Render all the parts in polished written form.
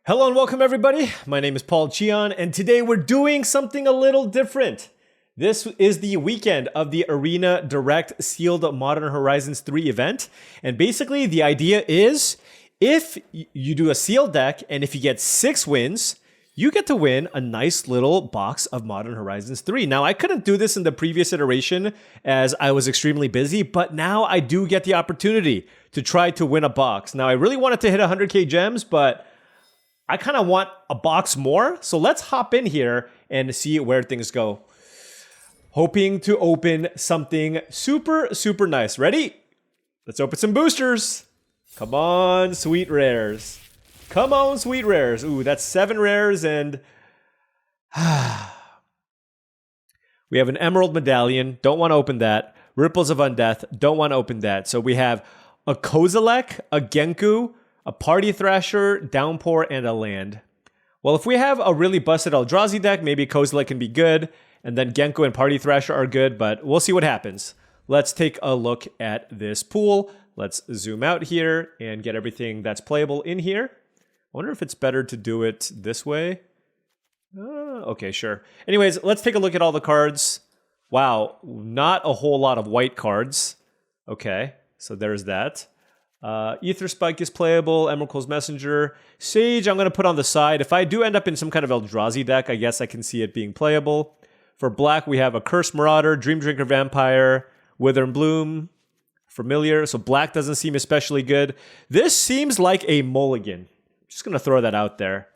Hello and welcome everybody. My name is paulcheon and today we're doing something a little different. This is the weekend of the Arena Direct Sealed Modern Horizons 3 event. And basically the idea is if you do a sealed deck and if you get 6 wins, you get to win a nice little box of Modern Horizons 3. Now, I couldn't do this in the previous iteration as I was extremely busy, but now I do get the opportunity to try to win a box. Now, I really wanted to hit 100k gems, but I kind of want a box more. So let's hop in here and see where things go. Hoping to open something super, super nice. Ready? Let's open some boosters. Come on, sweet rares. Come on, sweet rares. Ooh, that's 7 rares and... we have an Emerald Medallion. Don't want to open that. Ripples of Undeath. Don't want to open that. So we have a Kozilek, a Genku, a Party Thrasher, Downpour, and a land. Well, if we have a really busted Eldrazi deck, maybe Kozilek can be good, and then Genku and Party Thrasher are good, but we'll see what happens. Let's take a look at this pool. Let's zoom out here and get everything that's playable in here. I wonder if it's better to do it this way. Okay, sure. Anyways, let's take a look at all the cards. Wow, not a whole lot of white cards. Okay, so there's that. Ether Spike is playable, Emerald's Messenger. Sage, I'm going to put on the side. If I do end up in some kind of Eldrazi deck, I guess I can see it being playable. For black, we have a Cursed Marauder, Dream Drinker Vampire, Wither and Bloom, Familiar. So black doesn't seem especially good. This seems like a mulligan. Just going to throw that out there.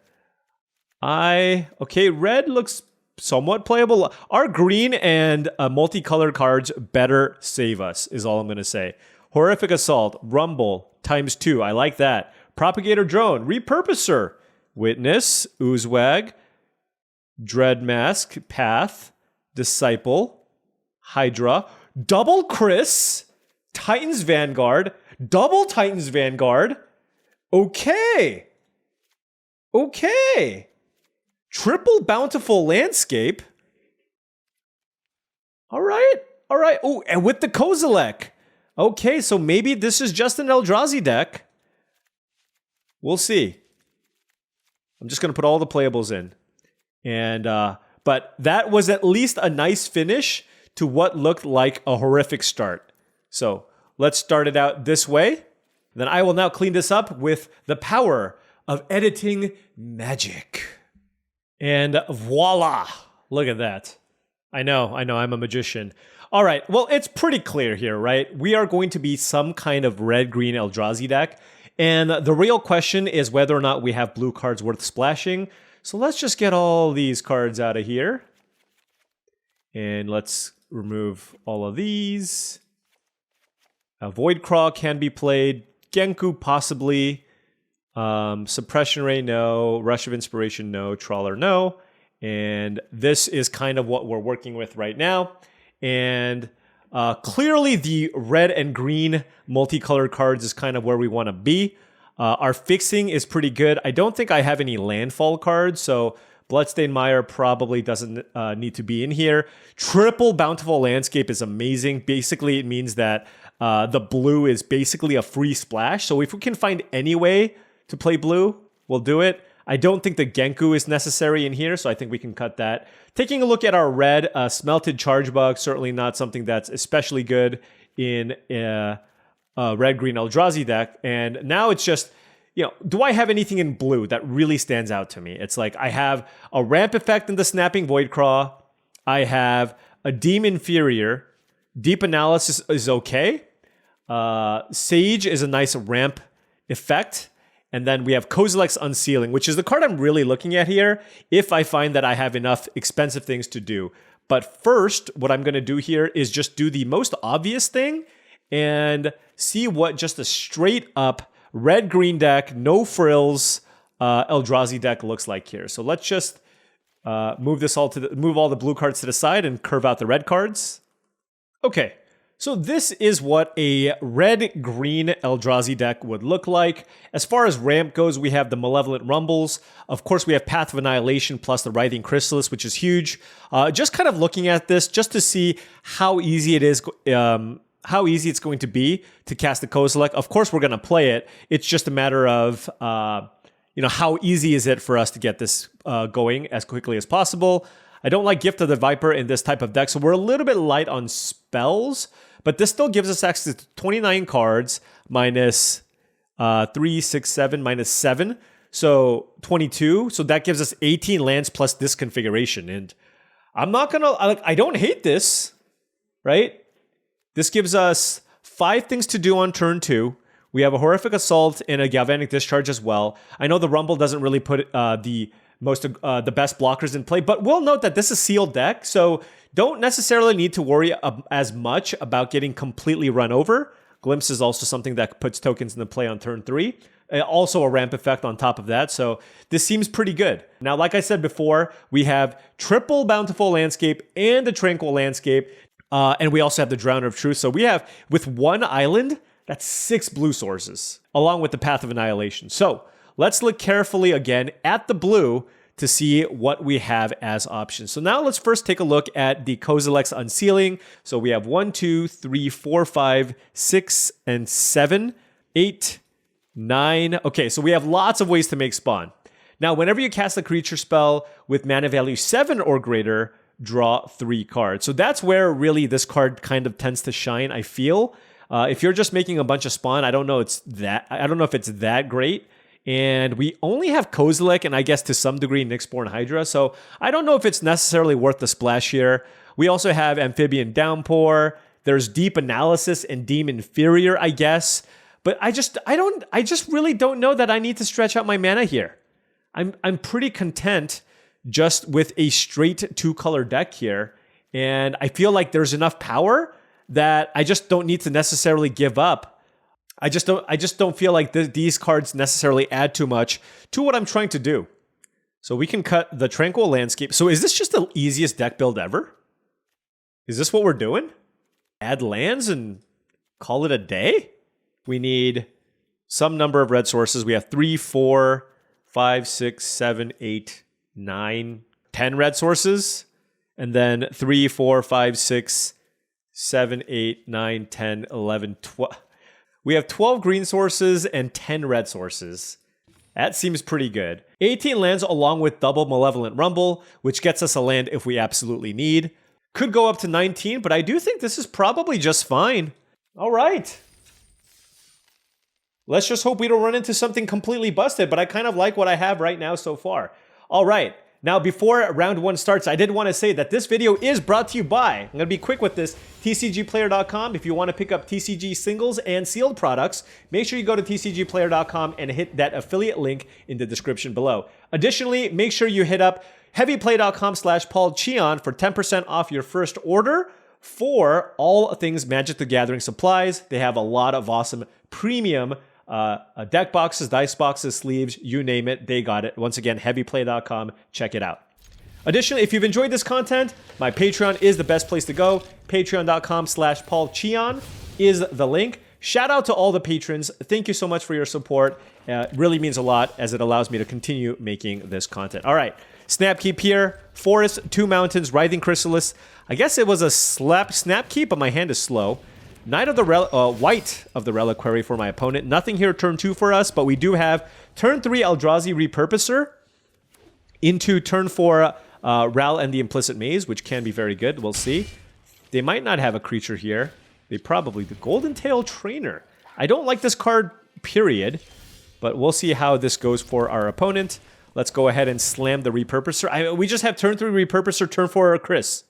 Okay, red looks somewhat playable. Our green and multicolored cards better save us, is all I'm going to say. Horrific Assault, Rumble, ×2. I like that. Propagator Drone, Repurposer, Witness, Oozewag, Dread Mask, Path, Disciple, Hydra, Double Chris, Titan's Vanguard, Double Titan's Vanguard. Okay. Okay. Triple Bountiful Landscape. All right. All right. Oh, and with the Kozilek. Okay, so maybe this is just an Eldrazi deck. We'll see. I'm just going to put all the playables in. And but that was at least a nice finish to what looked like a horrific start. So let's start it out this way. Then I will now clean this up with the power of editing magic. And voila! Look at that. I know, I'm a magician. All right, well, it's pretty clear here, right? We are going to be some kind of red-green Eldrazi deck, and the real question is whether or not we have blue cards worth splashing. So let's just get all these cards out of here. And let's remove all of these. Voidcraw can be played. Genku, possibly. Suppression Ray, no. Rush of Inspiration, no. Trawler, no. And this is kind of what we're working with right now. And clearly the red and green multicolored cards is kind of where we want to be. Our fixing is pretty good. I don't think I have any landfall cards, so Bloodstained Mire probably doesn't need to be in here. Triple Bountiful Landscape is amazing. Basically, it means that the blue is basically a free splash. So if we can find any way to play blue, we'll do it. I don't think the Genku is necessary in here, so I think we can cut that. Taking a look at our red, Smelted Chargebug, certainly not something that's especially good in a red-green Eldrazi deck. And now it's just, do I have anything in blue that really stands out to me? It's like I have a ramp effect in the Snapping Voidcraw. I have a Deem Inferior. Deep Analysis is okay. Sage is a nice ramp effect. And then we have Kozilek's Unsealing, which is the card I'm really looking at here if I find that I have enough expensive things to do. But first, what I'm going to do here is just do the most obvious thing and see what just a straight up red-green deck, no frills Eldrazi deck looks like here. So let's just move all the blue cards to the side and curve out the red cards. Okay. So this is what a red-green Eldrazi deck would look like. As far as ramp goes, we have the Malevolent Rumbles. Of course, we have Path of Annihilation plus the Writhing Chrysalis, which is huge. Just kind of looking at this just to see how easy it is, how easy it's going to be to cast the Kozilek. Of course, we're going to play it. It's just a matter of how easy is it for us to get this going as quickly as possible. I don't like Gift of the Viper in this type of deck, so we're a little bit light on spells, but this still gives us access to 29 cards minus 3, 6, 7, minus 7. So 22. So that gives us 18 lands plus this configuration. And I'm not going to, I don't hate this, right? This gives us 5 things to do on turn 2. We have a Horrific Assault and a Galvanic Discharge as well. I know the Rumble doesn't really put the best blockers in play, but we'll note that this is sealed deck, so don't necessarily need to worry as much about getting completely run over. Glimpse is also something that puts tokens into play on turn 3. Also a ramp effect on top of that, so this seems pretty good. Now, like I said before, we have triple Bountiful Landscape and a Tranquil Landscape, and we also have the Drowner of Truth. So we have, with one island, that's 6 blue sources, along with the Path of Annihilation. So let's look carefully again at the blue to see what we have as options. So now let's first take a look at the Kozilek's Unsealing. So we have 1, 2, 3, 4, 5, 6, and 7, 8, 9. Okay, so we have lots of ways to make spawn. Now, whenever you cast a creature spell with mana value 7 or greater, draw 3 cards. So that's where really this card kind of tends to shine, I feel. If you're just making a bunch of spawn, I don't know if it's that great. And we only have Kozilek and I guess to some degree Nyxborn Hydra. So I don't know if it's necessarily worth the splash here. We also have Amphibian Downpour. There's Deep Analysis and Deem Inferior, I guess. But I just really don't know that I need to stretch out my mana here. I'm pretty content just with a straight 2-color deck here. And I feel like there's enough power that I just don't need to necessarily give up. I just don't feel like these cards necessarily add too much to what I'm trying to do. So we can cut the Tranquil Landscape. So is this just the easiest deck build ever? Is this what we're doing? Add lands and call it a day? We need some number of red sources. We have 3, 4, 5, 6, 7, 8, 9, 10 red sources. And then 3, 4, 5, 6, 7, 8, 9, 10, 11, 12. We have 12 green sources and 10 red sources. That seems pretty good. 18 lands along with double Malevolent Rumble, which gets us a land if we absolutely need. Could go up to 19, but I do think this is probably just fine. All right. Let's just hope we don't run into something completely busted, but I kind of like what I have right now so far. All right. Now, before round 1 starts, I did want to say that this video is brought to you by, I'm going to be quick with this, TCGplayer.com. If you want to pick up TCG singles and sealed products, make sure you go to TCGplayer.com and hit that affiliate link in the description below. Additionally, make sure you hit up heavyplay.com/paulcheon for 10% off your first order for all things Magic the Gathering supplies. They have a lot of awesome premium deck boxes, dice boxes, sleeves, you name it, they got it. Once again, heavyplay.com, check it out. Additionally, if you've enjoyed this content, my Patreon is the best place to go. Patreon.com/paulcheon is the link. Shout out to all the patrons. Thank you so much for your support. It really means a lot as it allows me to continue making this content. All right, Snapkeep here. Forest, 2 mountains, Writhing Chrysalis. I guess it was a Snapkeep, but my hand is slow. White of the Reliquary for my opponent. Nothing here turn 2 for us, but we do have turn 3 Eldrazi Repurposer into turn 4 Ral and the Implicit Maze, which can be very good. We'll see. They might not have a creature here. They probably do. Golden Tail Trainer. I don't like this card, period, but we'll see how this goes for our opponent. Let's go ahead and slam the Repurposer. We just have turn 3 Repurposer, turn 4 Chris.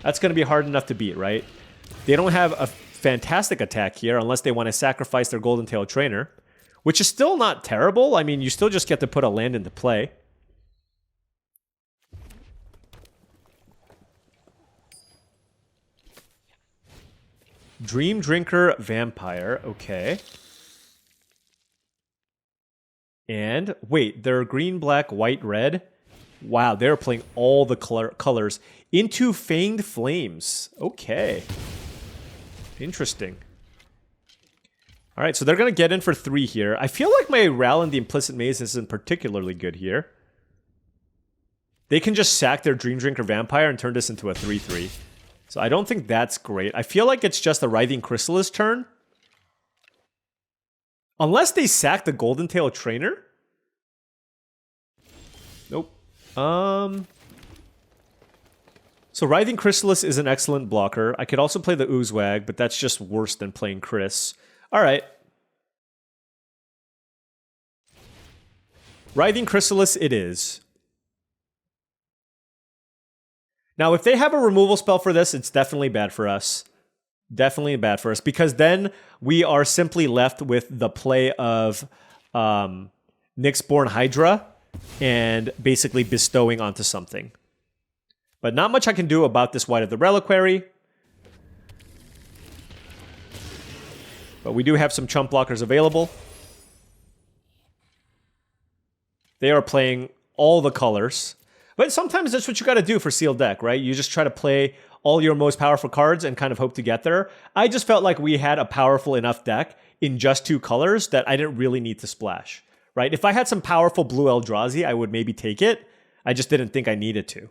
That's going to be hard enough to beat, right? They don't have a fantastic attack here unless they want to sacrifice their Golden Tail Trainer, which is still not terrible. I mean, you still just get to put a land into play. Dream Drinker Vampire, okay. And, wait, they're green, black, white, red? Wow, they're playing all the colors into Fanged Flames. Okay. Interesting. All right, so they're going to get in for 3 here. I feel like my Ral and the Implicit Maze isn't particularly good here. They can just sack their Dream Drinker Vampire and turn this into a 3/3. So I don't think that's great. I feel like it's just a Writhing Chrysalis turn. Unless they sack the Golden Tail Trainer. Nope. So Writhing Chrysalis is an excellent blocker. I could also play the Oozewag, but that's just worse than playing Chris. All right. Writhing Chrysalis it is. Now, if they have a removal spell for this, it's definitely bad for us. Definitely bad for us, because then we are simply left with the play of Nyxborn Hydra and basically bestowing onto something. But not much I can do about this White of the Reliquary. But we do have some chump blockers available. They are playing all the colors. But sometimes that's what you got to do for sealed deck, right? You just try to play all your most powerful cards and kind of hope to get there. I just felt like we had a powerful enough deck in just 2 colors that I didn't really need to splash, right? If I had some powerful blue Eldrazi, I would maybe take it. I just didn't think I needed to.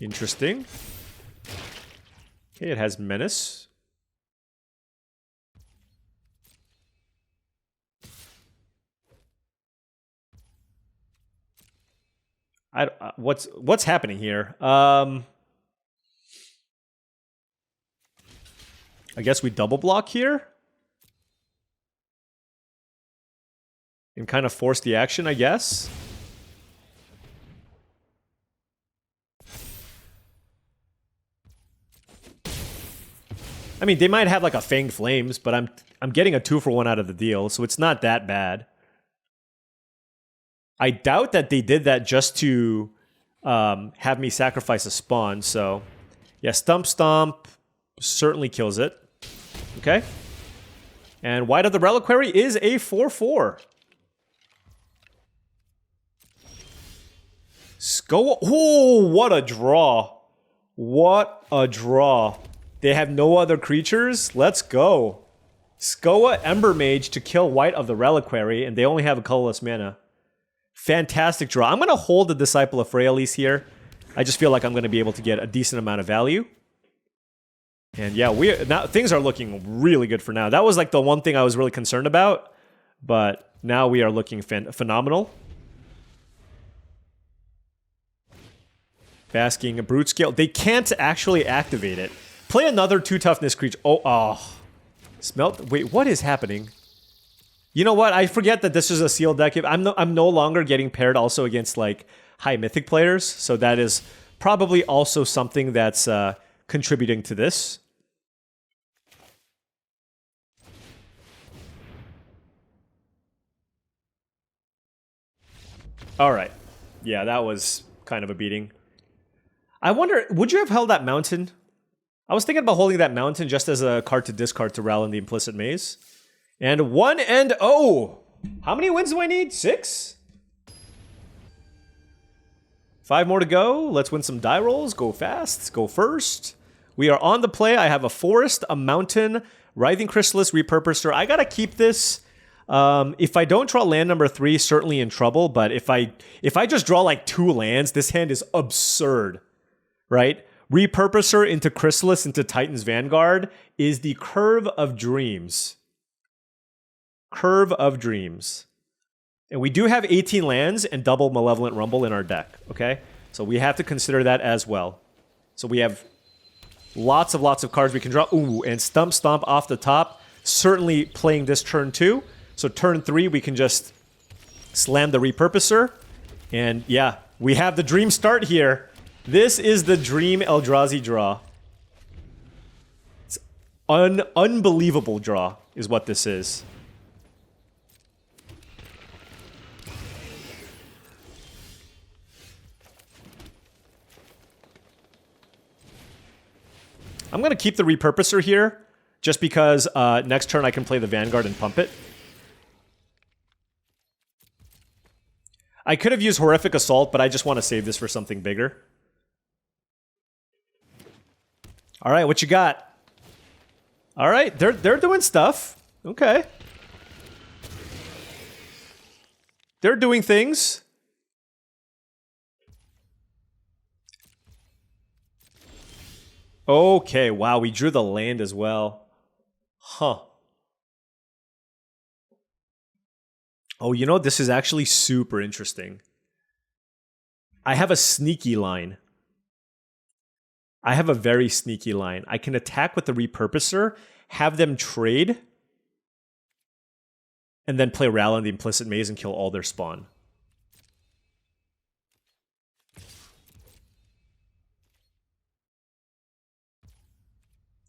Interesting. Okay, it has Menace. What's happening here? I guess we double block here and kind of force the action, I guess. I mean, they might have like a Fanged Flames, but I'm getting a 2-for-1 out of the deal, so it's not that bad. I doubt that they did that just to have me sacrifice a spawn, so... Yeah, Stump Stomp certainly kills it. Okay. And White of the Reliquary is a 4-4. Oh, what a draw. What a draw. They have no other creatures? Let's go. Skoa Ember Mage to kill White of the Reliquary, and they only have a colorless mana. Fantastic draw. I'm going to hold the Disciple of Fraelis here. I just feel like I'm going to be able to get a decent amount of value. And yeah, now things are looking really good for now. That was like the one thing I was really concerned about, but now we are looking phenomenal. Basking, a Brute Scale. They can't actually activate it. Play another 2 toughness creature. Oh. Smelt. Wait, what is happening? You know what? I forget that this is a sealed deck. I'm no longer getting paired also against like high mythic players, so that is probably also something that's contributing to this. All right. Yeah, that was kind of a beating. I wonder, would you have held that mountain? I was thinking about holding that mountain just as a card to discard to Rally in the Implicit Maze. And 1-0. How many wins do I need? 6? 5 more to go. Let's win some die rolls. Go fast. Go first. We are on the play. I have a forest, a mountain, Writhing Chrysalis, Repurposer. I gotta keep this. If I don't draw land number 3, certainly in trouble. But if I just draw like 2 lands, this hand is absurd, right? Repurposer into Chrysalis into Titan's Vanguard is the curve of dreams. Curve of dreams. And we do have 18 lands and double Malevolent Rumble in our deck, okay? So we have to consider that as well. So we have lots of cards we can draw. Ooh, and Stump Stomp off the top. Certainly playing this turn 2. So turn 3, we can just slam the Repurposer. And yeah, we have the dream start here. This is the dream Eldrazi draw. It's unbelievable draw is what this is. I'm going to keep the Repurposer here, just because next turn I can play the Vanguard and pump it. I could have used Horrific Assault, but I just want to save this for something bigger. All right, what you got? All right, they're doing stuff. Okay. They're doing things. Okay, wow, we drew the land as well. Huh. Oh, you know, this is actually super interesting. I have a sneaky line. I have a very sneaky line. I can attack with the repurposer, have them trade, and then play Rally on the Implicit Maze and kill all their spawn.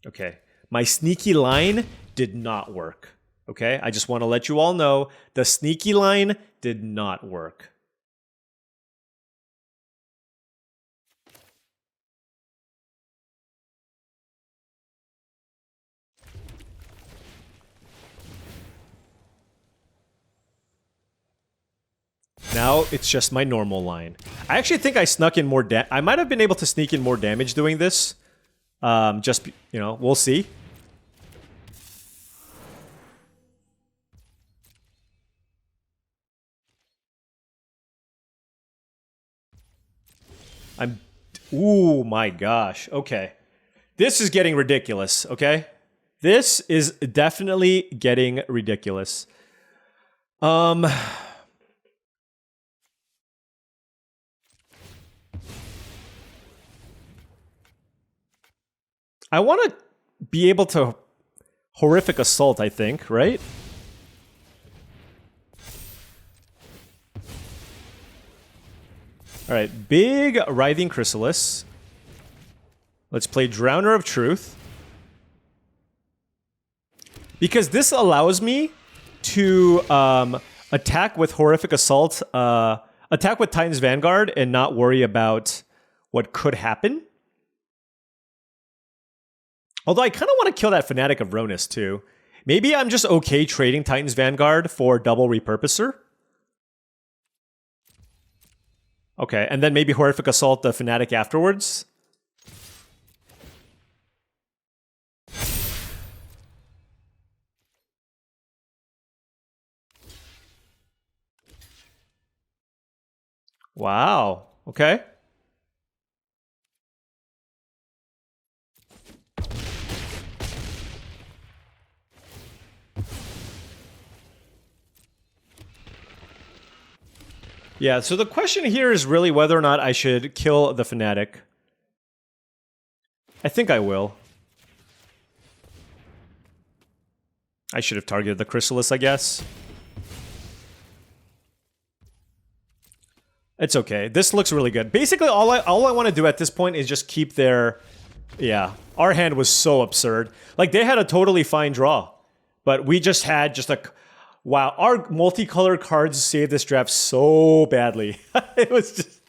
Okay. My sneaky line did not work. Okay? I just want to let you all know the sneaky line did not work. Now it's just my normal line. I actually think I snuck in more I might have been able to sneak in more damage doing this. Just, you know, we'll see. Ooh, my gosh. Okay. This is getting ridiculous, okay? This is definitely getting ridiculous. I want to be able to horrific assault, I think, right? All right, big Writhing Chrysalis. Let's play Drowner of Truth. Because this allows me to attack with Horrific Assault, attack with Titan's Vanguard, and not worry about what could happen. Although I kind of want to kill that Fanatic of Ronus too. Maybe I'm just okay trading Titan's Vanguard for double Repurposer. Okay, and then maybe Horrific Assault the Fanatic afterwards. Wow, okay. Yeah, so the question here is really whether or not I should kill the Fanatic. I think I will. I should have targeted the Chrysalis, I guess. It's okay. This looks really good. Basically, all I want to do at this point is just keep their... Yeah, our hand was so absurd. Like, they had a totally fine draw. But we just had just a... Wow, our multicolored cards saved this draft so badly. It was just...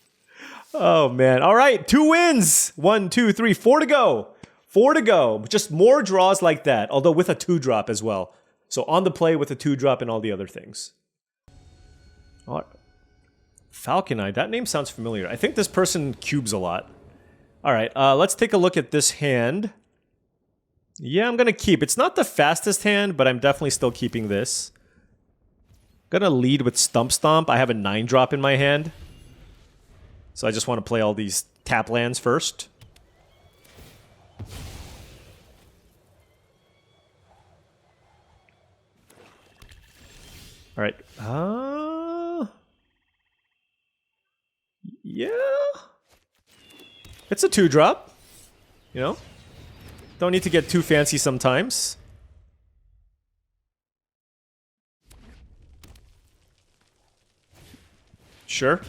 Oh, man. All right, 2 wins. 1, 2, 3, 4 to go. 4 to go. Just more draws like that, although with a 2-drop as well. So on the play with a 2-drop and all the other things. All right. Falcon Eye, that name sounds familiar. I think this person cubes a lot. All right, let's take a look at this hand. Yeah, I'm going to keep. It's not the fastest hand, but I'm definitely still keeping this. Going to lead with Stump Stomp. I have a 9-drop in my hand. So I just want to play all these tap lands first. All right. Yeah. It's a 2-drop. You know? Don't need to get too fancy sometimes. Sure.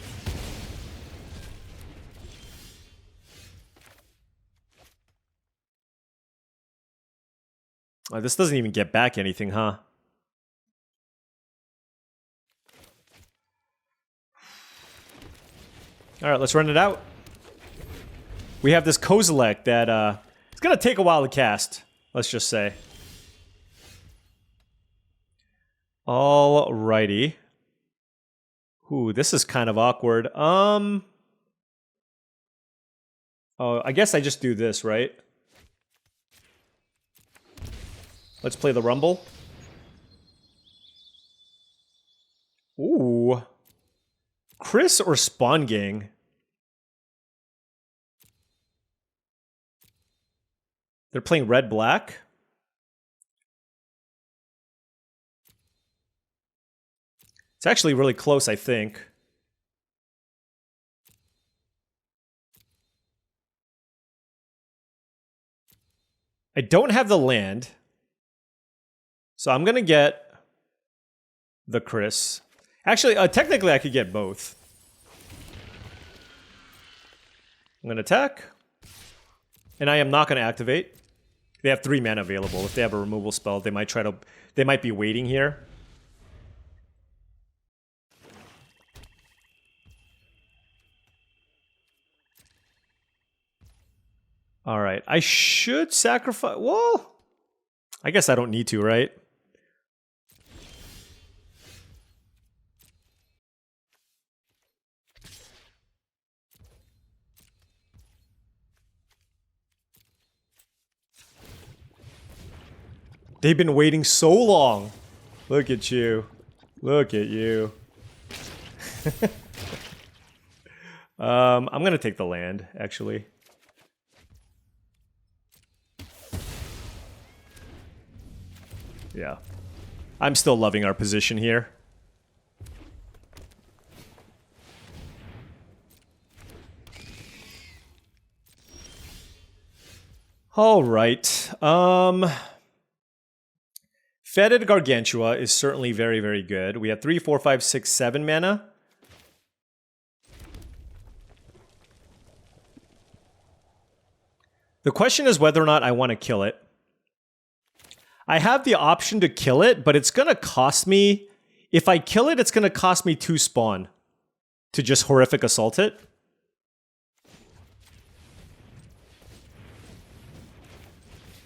This doesn't even get back anything, huh? All right, let's run it out. We have this Kozilek that it's going to take a while to cast, let's just say. Alrighty. Ooh, this is kind of awkward. Oh, I guess I just do this, right? Let's play the Rumble. Ooh. Chris or Spawn Gang? They're playing red-black? It's actually really close, I think. I don't have the land. So I'm going to get the Chris. Actually, technically I could get both. I'm going to attack. And I am not going to activate. They have 3 mana available. If they have a removal spell, they might be waiting here. All right, I should sacrifice. Well, I guess I don't need to, right? They've been waiting so long. Look at you. Look at you. I'm going to take the land, actually. Yeah. I'm still loving our position here. All right. Fetid Gargantua is certainly very, very good. We have 3, 4, 5, 6, 7 mana. The question is whether or not I want to kill it. I have the option to kill it, but it's going to cost me... If I kill it, it's going to cost me 2 spawn to just horrific assault it.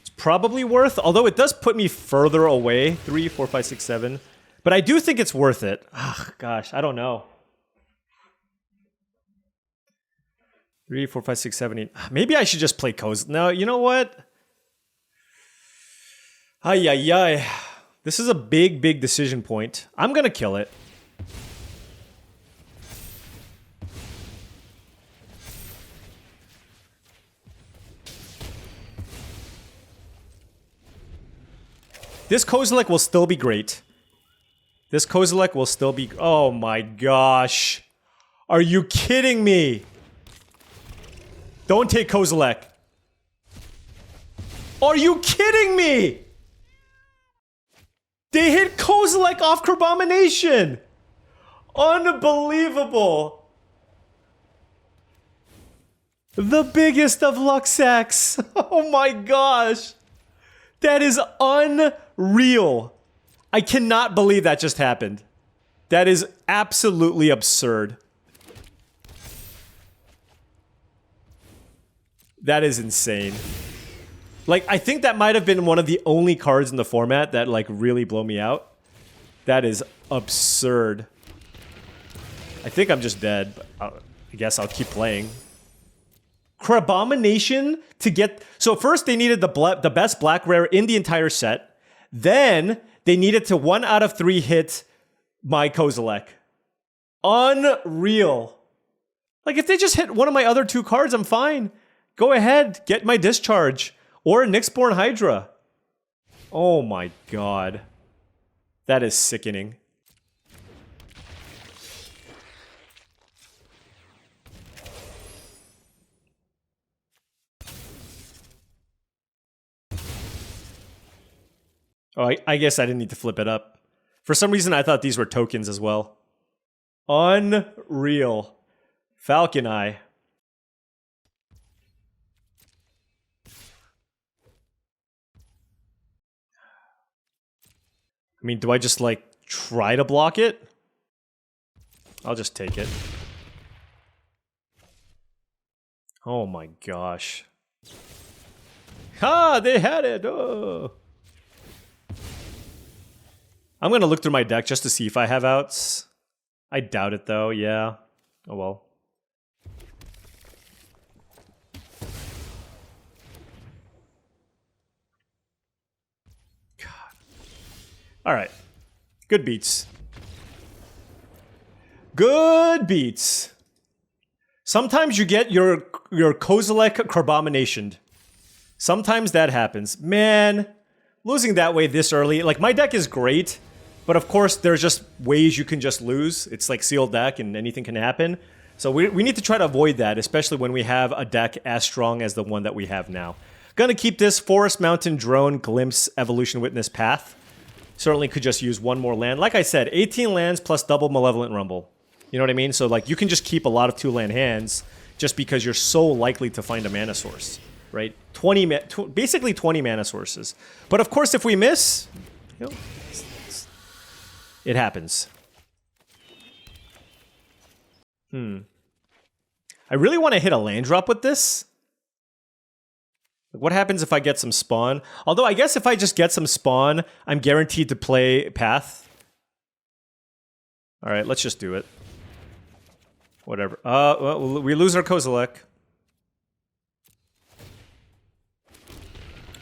It's probably worth, although it does put me further away. 3, 4, 5, 6, 7. But I do think it's worth it. Ah, gosh, I don't know. 3, 4, 5, 6, 7, 8. Maybe I should just play Cozy. No, you know what? Ay, ay, ay. This is a big, big decision point. I'm gonna kill it. This Kozilek will still be great. This Kozilek will still be... Oh my gosh. Are you kidding me? Don't take Kozilek. Are you kidding me? They hit Kozilek off Carbomination! Unbelievable! The biggest of luck sacks! Oh my gosh! That is unreal! I cannot believe that just happened. That is absolutely absurd. That is insane. Like, I think that might have been one of the only cards in the format that, like, really blow me out. That is absurd. I think I'm just dead, but I guess I'll keep playing. Crabomination to get... So first they needed the best black rare in the entire set. Then they needed to 1 out of 3 hit my Kozilek. Unreal. Like, if they just hit one of my other 2 cards, I'm fine. Go ahead, get my discharge. Or a Nyxborn Hydra. Oh my god. That is sickening. Oh, I guess I didn't need to flip it up. For some reason, I thought these were tokens as well. Unreal. Falcon Eye. I mean, do I just, like, try to block it? I'll just take it. Oh my gosh. Ha! They had it! Oh! I'm gonna look through my deck just to see if I have outs. I doubt it, though. Yeah. Oh well. Alright. Good beats. Good beats. Sometimes you get your Kozilek Carbominationed. Sometimes that happens. Man, losing that way this early. Like, my deck is great, But of course, there's just ways you can just lose. It's like sealed deck and anything can happen. So we need to try to avoid that, especially when we have a deck as strong as the one that we have now. Gonna keep this Forest Mountain Drone Glimpse Evolution Witness Path. Certainly could just use one more land. Like I said, 18 lands plus double Malevolent Rumble. You know what I mean? So like you can just keep a lot of 2-land hands just because you're so likely to find a mana source, right? Basically 20 mana sources. But of course, if we miss, you know, it happens. I really want to hit a land drop with this. What happens if I get some spawn? Although I guess if I just get some spawn, I'm guaranteed to play Path. All right, let's just do it. Whatever. Well, we lose our Kozilek.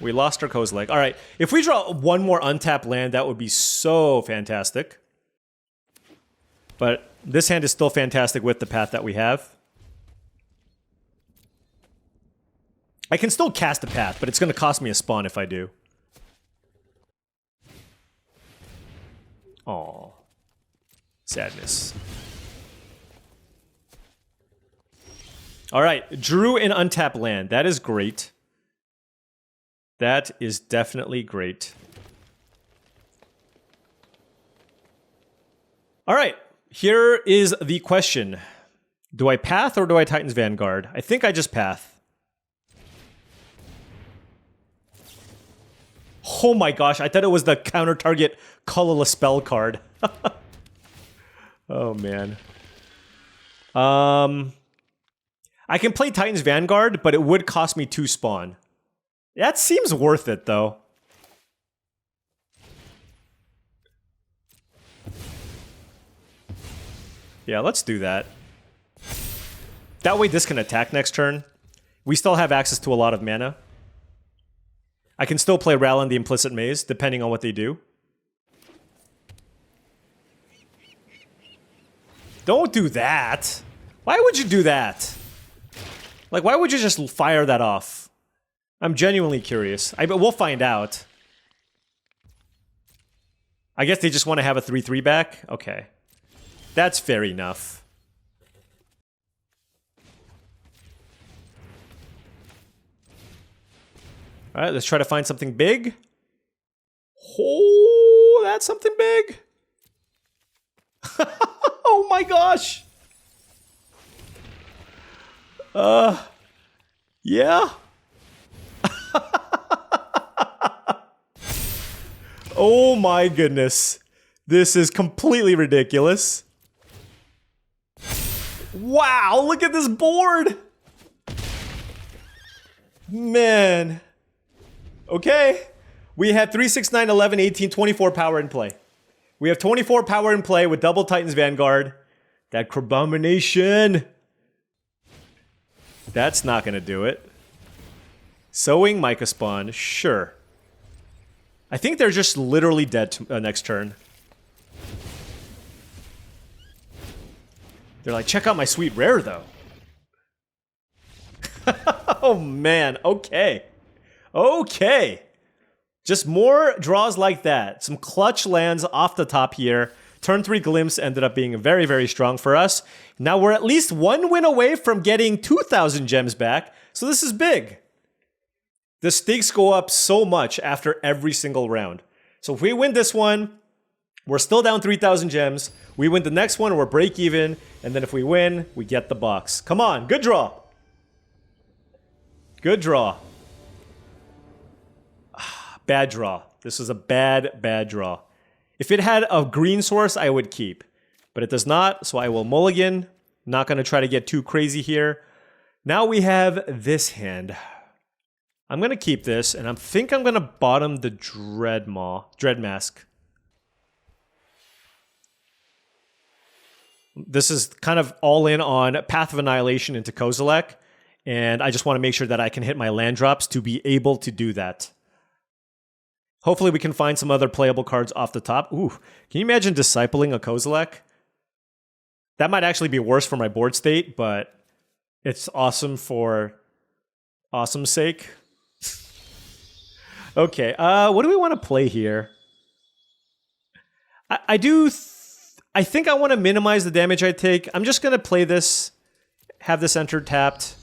We lost our Kozilek. All right, if we draw one more untapped land, that would be so fantastic. But this hand is still fantastic with the path that we have. I can still cast a path, but it's going to cost me a spawn if I do. Aw. Sadness. Alright, drew an untapped land. That is great. That is definitely great. Alright, here is the question. Do I path or do I Titan's Vanguard? I think I just path. Oh my gosh, I thought it was the counter target colorless spell card. Oh man. I can play Titan's Vanguard, but it would cost me 2 spawn. That seems worth it though. Yeah, let's do that. That way this can attack next turn. We still have access to a lot of mana. I can still play Rallin the Implicit Maze, depending on what they do. Don't do that! Why would you do that? Like, why would you just fire that off? I'm genuinely curious. But we'll find out. I guess they just want to have a 3/3 back? Okay. That's fair enough. Alright, let's try to find something big. Oh, that's something big. Oh my gosh. Yeah. Oh my goodness. This is completely ridiculous. Wow, look at this board. Man. Okay. We have 3, 6, 9, 11, 18, 24 power in play. We have 24 power in play with double Titan's Vanguard. That Crabomination. That's not going to do it. Sowing Mica Spawn, sure. I think they're just literally dead next turn. They're like, check out my sweet rare, though. Oh, man. Okay. Okay. Just more draws like that. Some clutch lands off the top here. Turn 3 Glimpse ended up being very, very strong for us. Now we're at least 1 win away from getting 2,000 gems back. So this is big. The stakes go up so much after every single round. So if we win this one, we're still down 3,000 gems. We win the next one, we're break even. And then if we win, we get the box. Come on, good draw. Good draw. Bad draw. This is a bad, bad draw. If it had a green source, I would keep. But it does not, so I will mulligan. Not going to try to get too crazy here. Now we have this hand. I'm going to keep this, and I think I'm going to bottom the Dread Mask. This is kind of all in on Path of Annihilation into Kozilek, and I just want to make sure that I can hit my land drops to be able to do that. Hopefully we can find some other playable cards off the top. Ooh, can you imagine discipling a Kozilek? That might actually be worse for my board state, but it's awesome for awesome's sake. Okay, what do we want to play here? I think I want to minimize the damage I take. I'm just going to play this, have this entered tapped.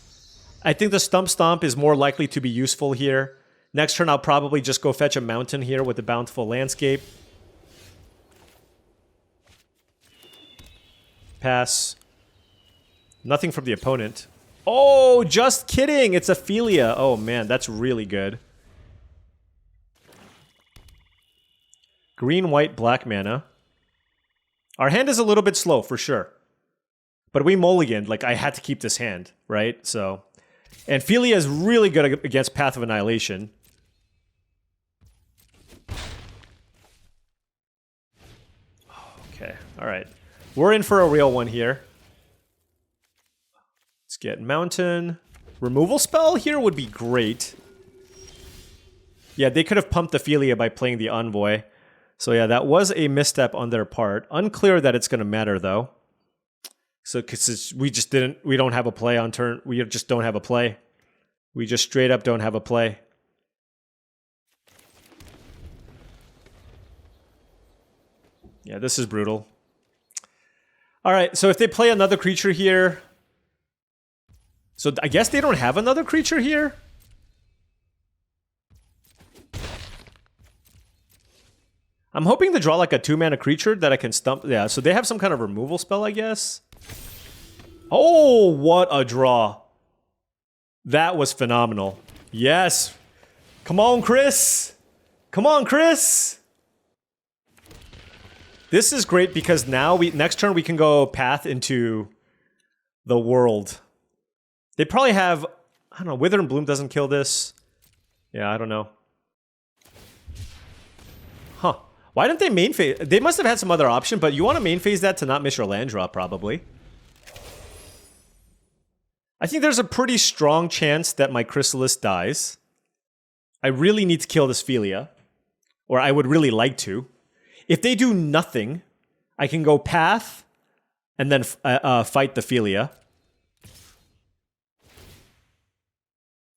I think the Stump Stomp is more likely to be useful here. Next turn, I'll probably just go fetch a mountain here with the Bountiful Landscape. Pass. Nothing from the opponent. Oh, just kidding! It's Ophelia. Oh man, that's really good. Green, white, black mana. Our hand is a little bit slow, for sure. But we mulliganed, like I had to keep this hand, right? So, and Ophelia is really good against Path of Annihilation. Okay, alright. We're in for a real one here. Let's get Mountain. Removal spell here would be great. Yeah, they could have pumped Ophelia by playing the Envoy. So yeah, that was a misstep on their part. Unclear that it's going to matter, though. So, because we don't have a play on turn. We just don't have a play. We just straight up don't have a play. Yeah, this is brutal. All right, so if they play another creature here... So I guess they don't have another creature here? I'm hoping to draw like a 2-mana creature that I can stump... Yeah, so they have some kind of removal spell, I guess. Oh, what a draw. That was phenomenal. Yes. Come on, Chris. Come on, Chris. This is great because now next turn we can go path into the world. They probably have... I don't know, Wither and Bloom doesn't kill this. Yeah, I don't know. Huh. Why didn't they main phase? They must have had some other option, but you want to main phase that to not miss your land draw, probably. I think there's a pretty strong chance that my Chrysalis dies. I really need to kill this Ophelia. Or I would really like to. If they do nothing, I can go path and then fight the Ophelia.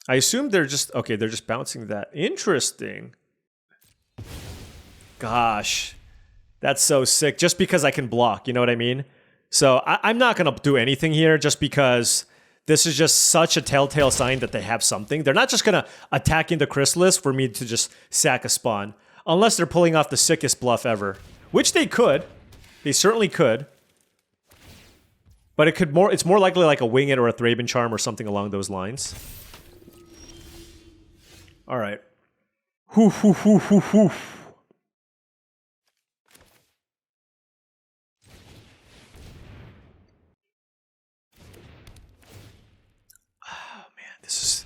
I assume they're just... Okay, they're just bouncing that. Interesting. Gosh. That's so sick. Just because I can block, you know what I mean? So I'm not going to do anything here just because this is just such a telltale sign that they have something. They're not just going to attack into Chrysalis for me to just sack a spawn. Unless they're pulling off the sickest bluff ever. Which they could. They certainly could. But it's more likely like a Wing It or a Thraben Charm or something along those lines. Alright. Hoo hoo hoo hoo hoo. Oh man, this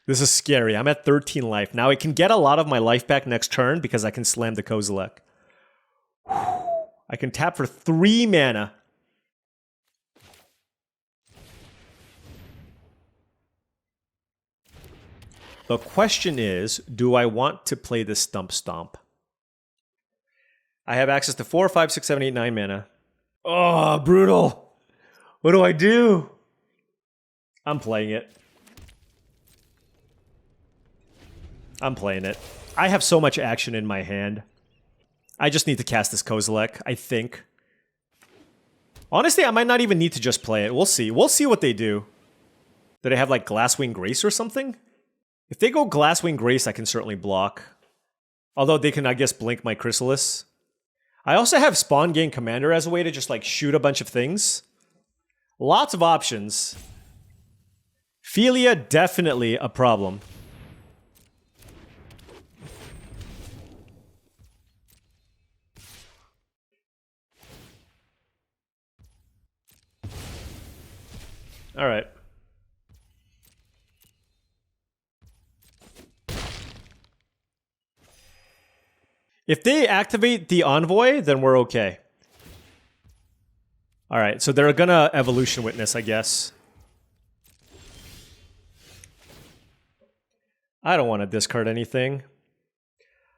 is scary. I'm at 13 life. Now I can get a lot of my life back next turn because I can slam the Kozilek. I can tap for 3 mana. The question is, do I want to play the Stump Stomp? I have access to 4, 5, 6, 7, 8, 9 mana. Oh, brutal. What do I do? I'm playing it. I'm playing it. I have so much action in my hand. I just need to cast this Kozilek, I think. Honestly, I might not even need to just play it. We'll see. We'll see what they do. Do they have like Glasswing Grace or something? If they go Glasswing Grace, I can certainly block. Although they can, I guess, blink my Chrysalis. I also have Spawn Gain Commander as a way to just like shoot a bunch of things. Lots of options. Ophelia, definitely a problem. All right. If they activate the Envoy, then we're okay. All right, so they're gonna Evolution Witness, I guess. I don't want to discard anything.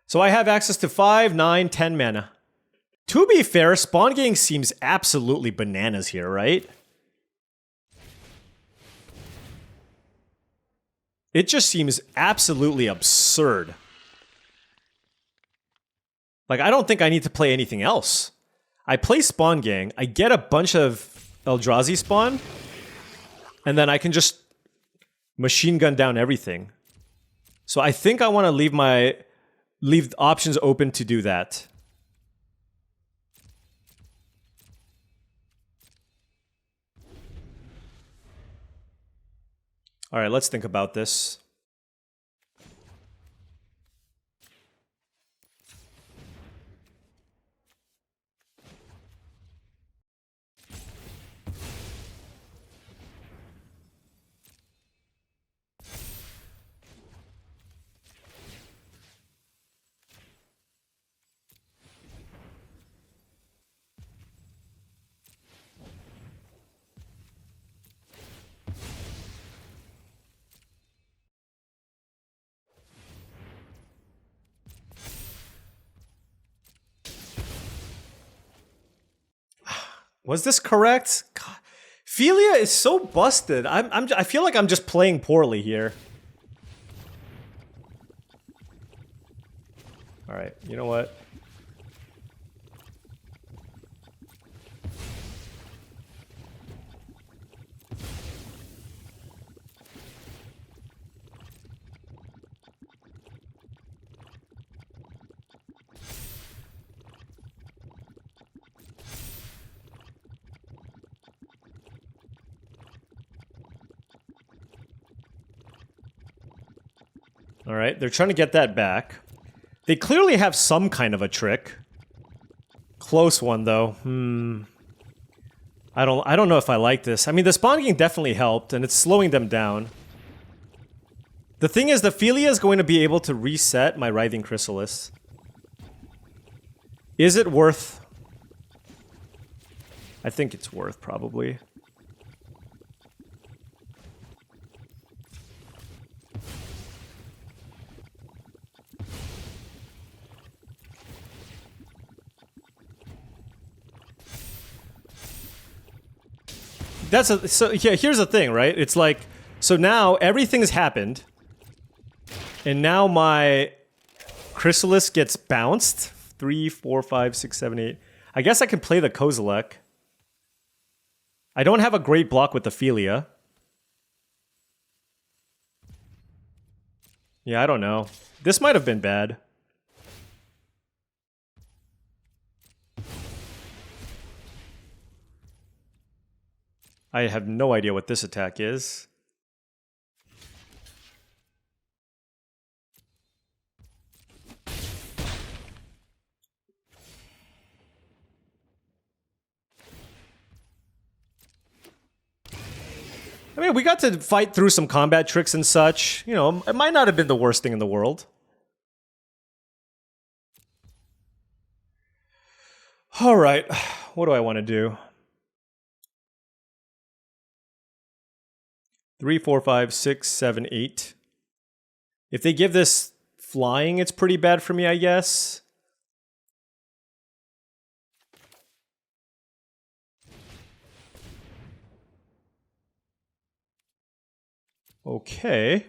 So I have access to 5, 9, 10 mana. To be fair, Spawn Gain seems absolutely bananas here, right? It just seems absolutely absurd. Like, I don't think I need to play anything else. I play Spawn Gang, I get a bunch of Eldrazi spawn, and then I can just machine gun down everything. So I think I want to leave options open to do that. All right, let's think about this. Was this correct? God. Philia is so busted. I feel like I'm just playing poorly here. All right, you know what? All right, they're trying to get that back. They clearly have some kind of a trick. Close one though. I don't know if I like this. I mean, the Spawn Gang definitely helped, and it's slowing them down. The thing is, the Philia is going to be able to reset my Writhing Chrysalis. Is it worth? I think it's worth, probably. So yeah, here's the thing, right? It's like, so now everything's happened, and now my Chrysalis gets bounced. 3, 4, 5, 6, 7, 8. I guess I can play the Kozilek. I don't have a great block with the Philia. Yeah, I don't know. This might have been bad. I have no idea what this attack is. I mean, we got to fight through some combat tricks and such. You know, it might not have been the worst thing in the world. All right, what do I want to do? 3, 4, 5, 6, 7, 8. If they give this flying, it's pretty bad for me, I guess. Okay.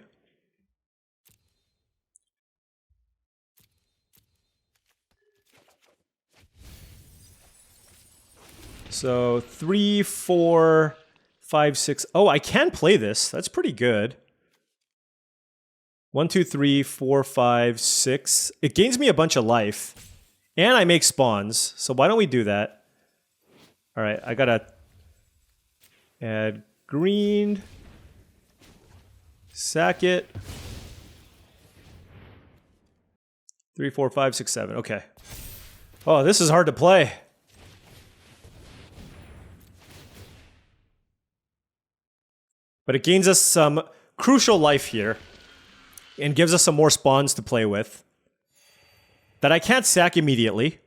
So 3, 4, 5, 6. Oh, I can play this. That's pretty good. 1, 2, 3, 4, 5, 6. It gains me a bunch of life. And I make spawns. So why don't we do that? All right, I gotta add green. Sack it. 3, 4, 5, 6, 7. Okay. Oh, this is hard to play. But it gains us some crucial life here. And gives us some more spawns to play with. That I can't sack immediately.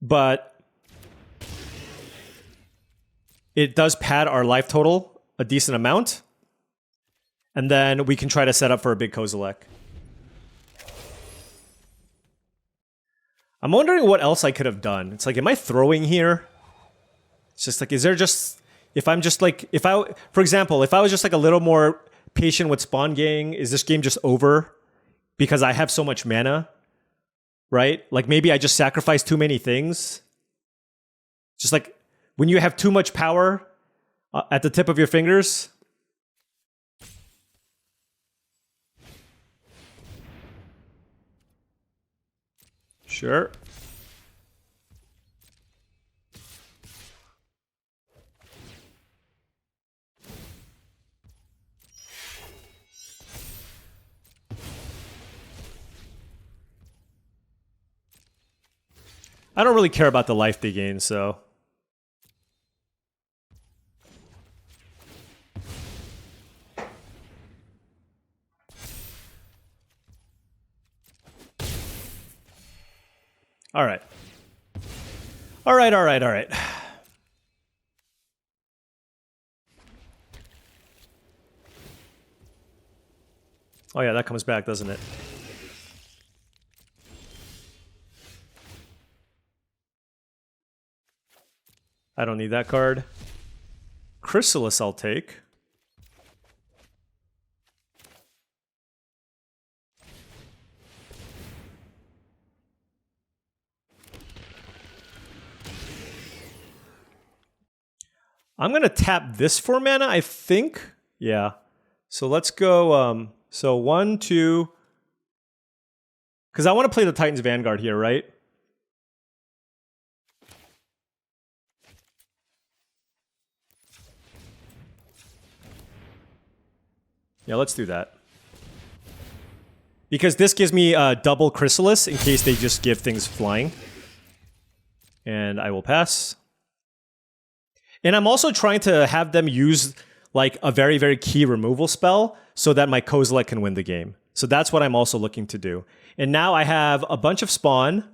But it does pad our life total a decent amount. And then we can try to set up for a big Kozilek. I'm wondering what else I could have done. It's like, am I throwing here? It's just like, is there just... If I'm just like... For example, if I was just like a little more patient with Spawn Gang, is this game just over? Because I have so much mana? right? Like maybe I just sacrifice too many things. Just like when you have too much power at the tip of your fingers. Sure. I don't really care about the life they gain, so. All right. All right, all right, all right. Oh yeah, that comes back, doesn't it? I don't need that card. Chrysalis I'll take. I'm going to tap this for mana, I think. Yeah. So let's go, so 1, 2... Because I want to play the Titan's Vanguard here, right? Yeah, let's do that. Because this gives me double Chrysalis in case they just give things flying. And I will pass. And I'm also trying to have them use like a very, very key removal spell so that my Kozilek can win the game. So that's what I'm also looking to do. And now I have a bunch of spawn.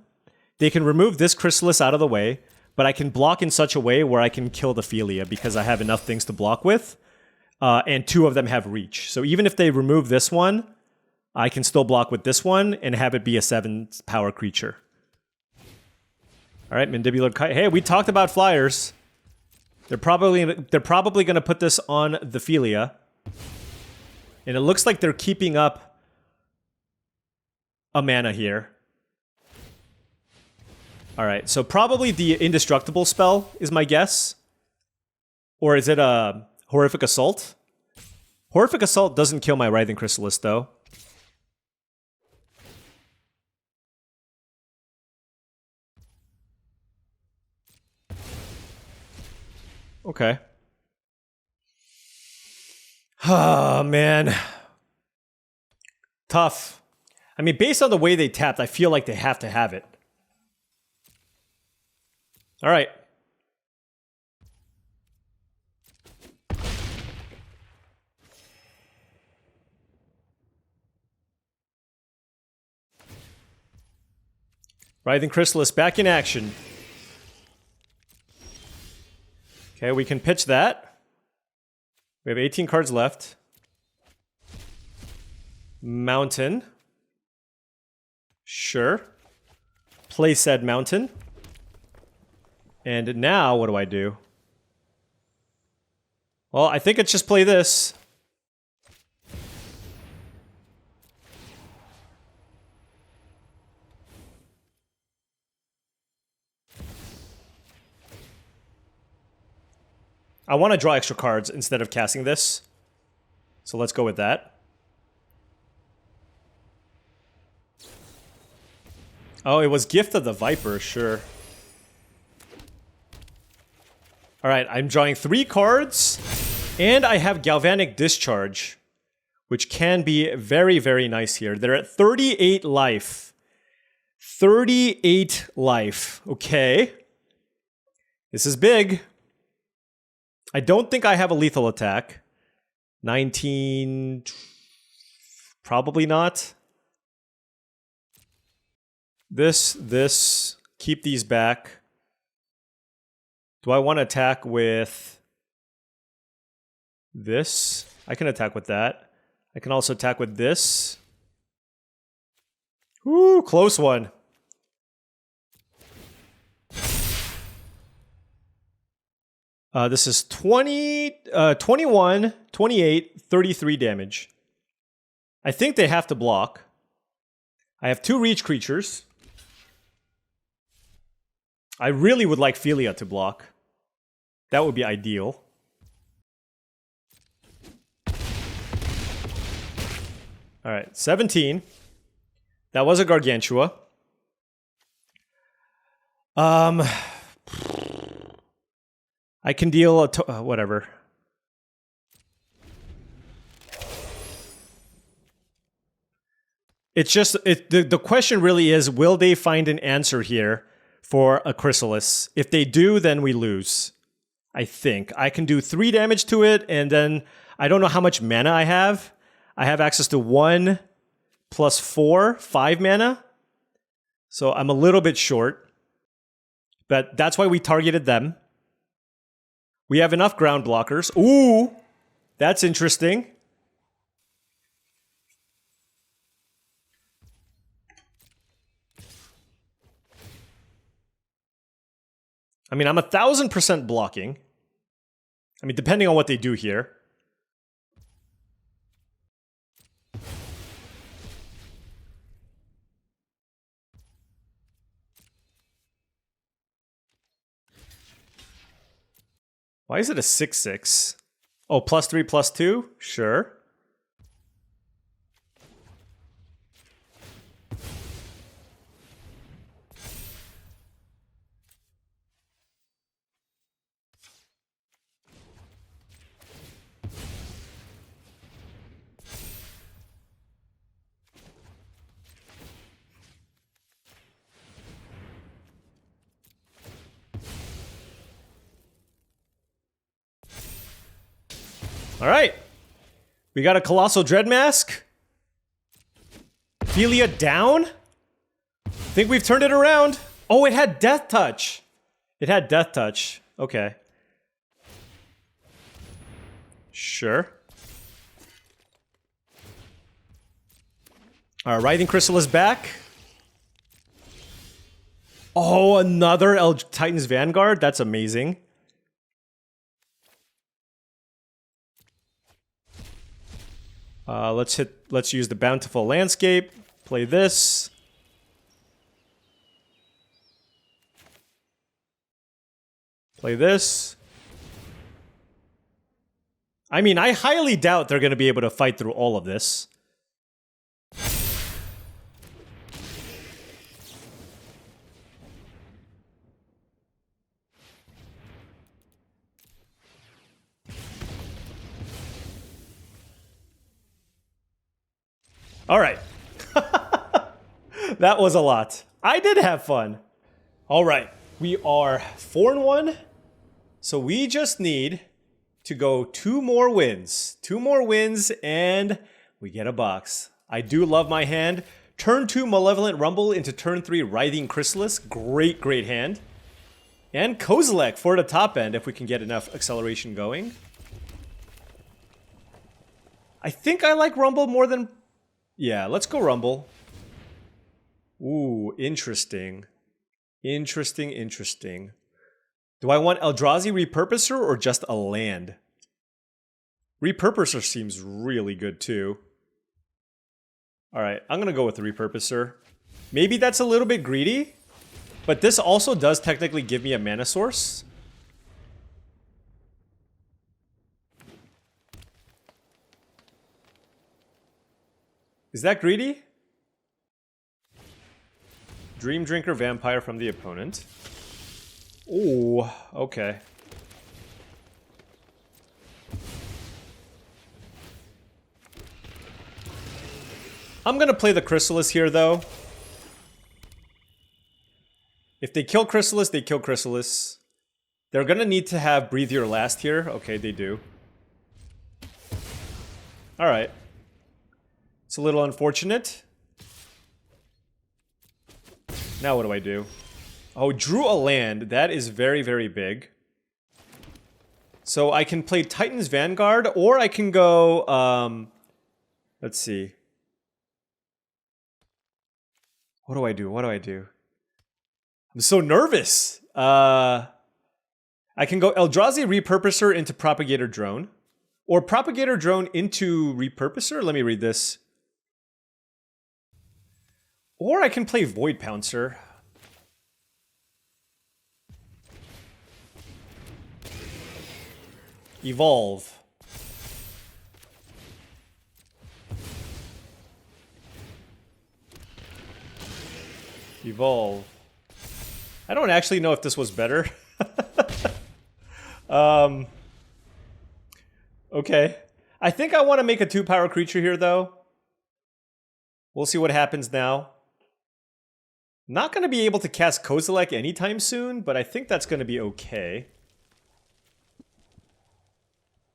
They can remove this Chrysalis out of the way, but I can block in such a way where I can kill the Philia because I have enough things to block with. And 2 of them have reach. So even if they remove this one, I can still block with this one and have it be a 7 power creature. All right, Mandibular Kite. Hey, we talked about flyers. They're probably going to put this on the Philia. And it looks like they're keeping up a mana here. All right, so probably the Indestructible spell is my guess. Or is it a Horrific Assault? Horrific Assault doesn't kill my Writhing Chrysalis, though. Okay. Oh, man. Tough. I mean, based on the way they tapped, I feel like they have to have it. All right. Writhing Chrysalis back in action. Okay, we can pitch that. We have 18 cards left. Mountain. Sure. Play said mountain. And now, what do I do? Well, I think it's just play this. I want to draw extra cards instead of casting this. So let's go with that. Oh, it was Gift of the Viper, sure. Alright, I'm drawing 3 cards. And I have Galvanic Discharge, which can be very, very nice here. They're at 38 life. 38 life. Okay. This is big. I don't think I have a lethal attack. 19... Probably not. This. Keep these back. Do I want to attack with this? I can attack with that. I can also attack with this. Ooh, close one. This is 21, 28, 33 damage. I think they have to block. I have 2 reach creatures. I really would like Philia to block. That would be ideal. All right, 17. That was a Gargantua. I can deal a whatever. It's just the question really is, will they find an answer here for a Chrysalis? If they do, then we lose. I think I can do 3 damage to it, and then I don't know how much mana I have. I have access to 1 plus 4, 5 mana. So I'm a little bit short. But that's why we targeted them. We have enough ground blockers. Ooh, that's interesting. I mean, I'm 1000% blocking. I mean, depending on what they do here. Why is it a 6/6? Oh, +3, +2? Sure. All right. We got a Colossal Dread Mask. Philia down. Think we've turned it around. Oh, it had Death Touch. It had Death Touch. Okay. Sure. All right, Writhing Chrysalis back. Oh, another Titan's Vanguard. That's amazing. Let's use the Bountiful Landscape. Play this. Play this. I mean, I highly doubt they're going to be able to fight through all of this. All right. That was a lot. I did have fun. All right. We are 4-1. So we just need to go 2 more wins. 2 more wins and we get a box. I do love my hand. Turn 2 Malevolent Rumble into turn 3 Writhing Chrysalis. Great, great hand. And Kozilek for the top end if we can get enough acceleration going. I think I like Rumble more than... Yeah, let's go Rumble. Ooh, interesting. Interesting, interesting. Do I want Eldrazi Repurposer or just a land? Repurposer seems really good too. Alright, I'm gonna go with the Repurposer. Maybe that's a little bit greedy, but this also does technically give me a mana source. Is that greedy? Dream Drinker Vampire from the opponent. Ooh, okay. I'm gonna play the Chrysalis here, though. If they kill Chrysalis, they kill Chrysalis. They're gonna need to have Breathe Your Last here. Okay, they do. Alright. It's a little unfortunate. Now what do I do? Oh, drew a land. That is very, very big. So I can play Titan's Vanguard, or I can go, let's see. What do I do? What do I do? I'm so nervous. I can go Eldrazi Repurposer into Propagator Drone, or Propagator Drone into Repurposer. Let me read this. Or I can play Void Pouncer. Evolve. Evolve. I don't actually know if this was better. Okay. I think I want to make a 2-power creature here, though. We'll see what happens now. Not going to be able to cast Kozilek anytime soon, but I think that's going to be okay.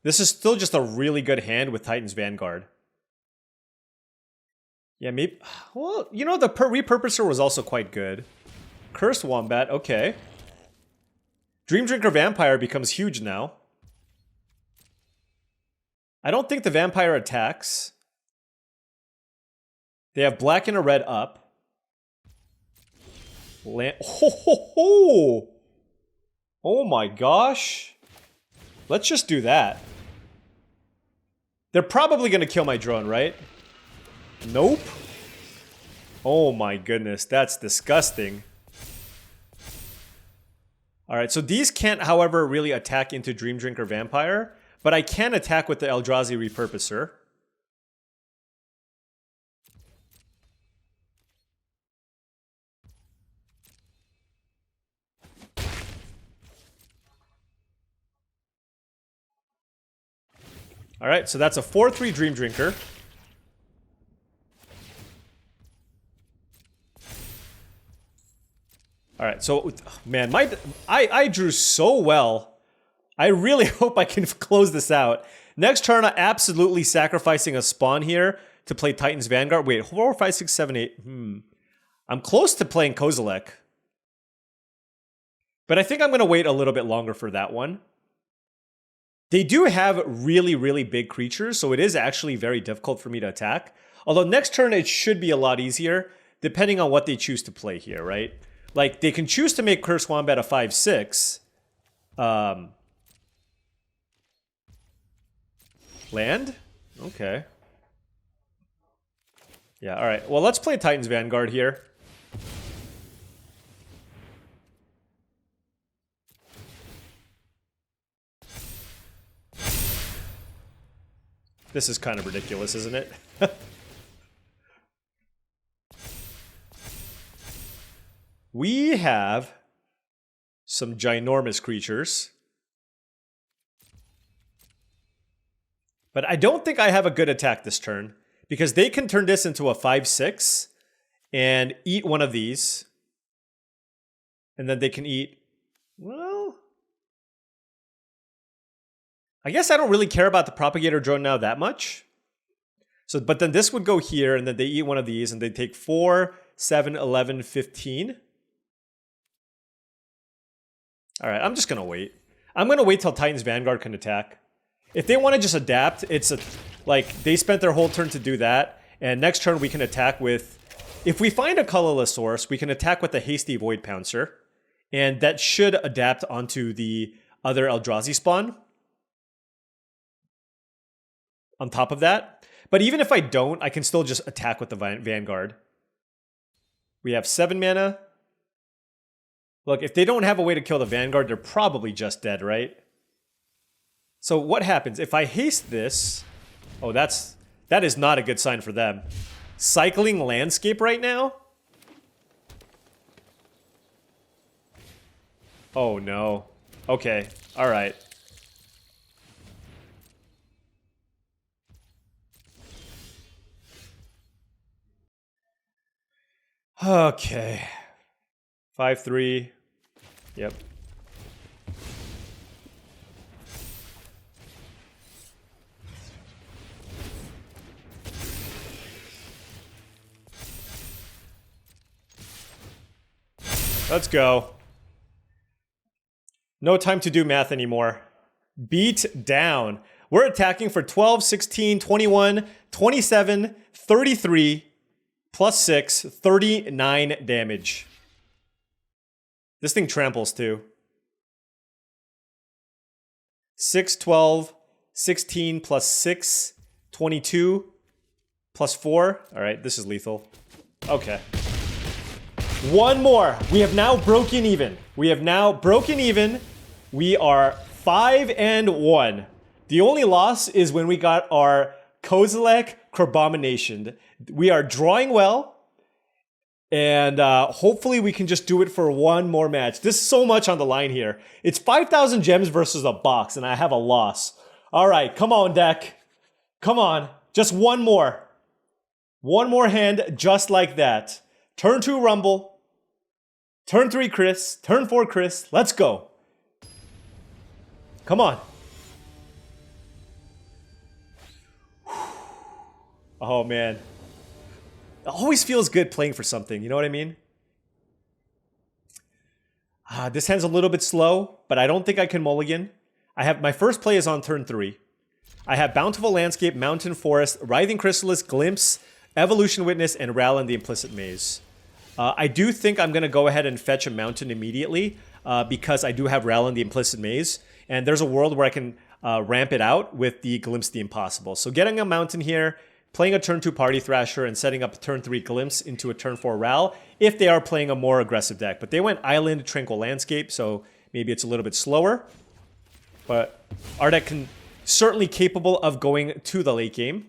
This is still just a really good hand with Titan's Vanguard. Yeah, maybe... Well, you know, the Repurposer was also quite good. Cursed Wombat, okay. Dreamdrinker Vampire becomes huge now. I don't think the Vampire attacks. They have black and a red up. Oh my gosh. Let's just do that. They're probably going to kill my drone, right? Nope. Oh my goodness, that's disgusting. Alright, so these can't, however, really attack into Dreamdrinker Vampire, but I can attack with the Eldrazi Repurposer. Alright, so that's a 4/3 Dreamdrinker. Alright, so, man, I drew so well. I really hope I can close this out. Next turn, I'm absolutely sacrificing a spawn here to play Titan's Vanguard. Wait, 4, 5, 6, 7, 8. I'm close to playing Kozilek. But I think I'm going to wait a little bit longer for that one. They do have really, really big creatures, so it is actually very difficult for me to attack. Although next turn, it should be a lot easier, depending on what they choose to play here, right? Like, they can choose to make Cursed Wombat a 5/6. Land? Okay. Yeah, alright. Well, let's play Titan's Vanguard here. This is kind of ridiculous, isn't it? We have some ginormous creatures. But I don't think I have a good attack this turn, because they can turn this into a 5/6 and eat one of these. And then they can eat... Well... I guess I don't really care about the Propagator Drone now that much. So, but then this would go here, and then they eat one of these, and they take 4, 7, 11, 15. Alright, I'm just gonna wait. I'm gonna wait till Titan's Vanguard can attack. If they want to just adapt, it's a... Like, they spent their whole turn to do that, and next turn we can attack with... If we find a colorless source, we can attack with the Hasty Void Pouncer, and that should adapt onto the other Eldrazi spawn. On top of that. But even if I don't, I can still just attack with the Vanguard. We have 7 mana. Look, if they don't have a way to kill the Vanguard, they're probably just dead, right? So what happens? If I haste this... Oh, that is not a good sign for them. Cycling Landscape right now? Oh, no. Okay, alright. Okay. 5/3. Yep. Let's go. No time to do math anymore. Beat down. We're attacking for 12, 16, 21, 27, 33, plus 6, 39 damage. This thing tramples too. 6, 12, 16 plus 6, 22 plus 4. All right, this is lethal. Okay. One more. We have now broken even. We have now broken even. We are 5-1. The only loss is when we got our Kozilek Crabomination. We are drawing well, and hopefully we can just do it for one more match. There's so much on the line here. It's 5,000 gems versus a box, and I have a loss. All right, come on, deck. Come on, just one more. One more hand just like that. Turn 2 Rumble. Turn 3 Chris. Turn 4 Chris. Let's go. Come on. Oh, man. It always feels good playing for something, you know what I mean? This hand's a little bit slow, but I don't think I can mulligan. My first play is on turn 3. I have Bountiful Landscape, Mountain Forest, Writhing Chrysalis, Glimpse, Evolution Witness, and Ral in the Implicit Maze. I do think I'm going to go ahead and fetch a Mountain immediately because I do have Ral in the Implicit Maze, and there's a world where I can ramp it out with the Glimpse the Impossible. So getting a Mountain here, playing a turn 2 Party Thrasher, and setting up a turn 3 Glimpse into a turn 4 Ral if they are playing a more aggressive deck. But they went Island, Tranquil Landscape, so maybe it's a little bit slower. But our deck can certainly capable of going to the late game.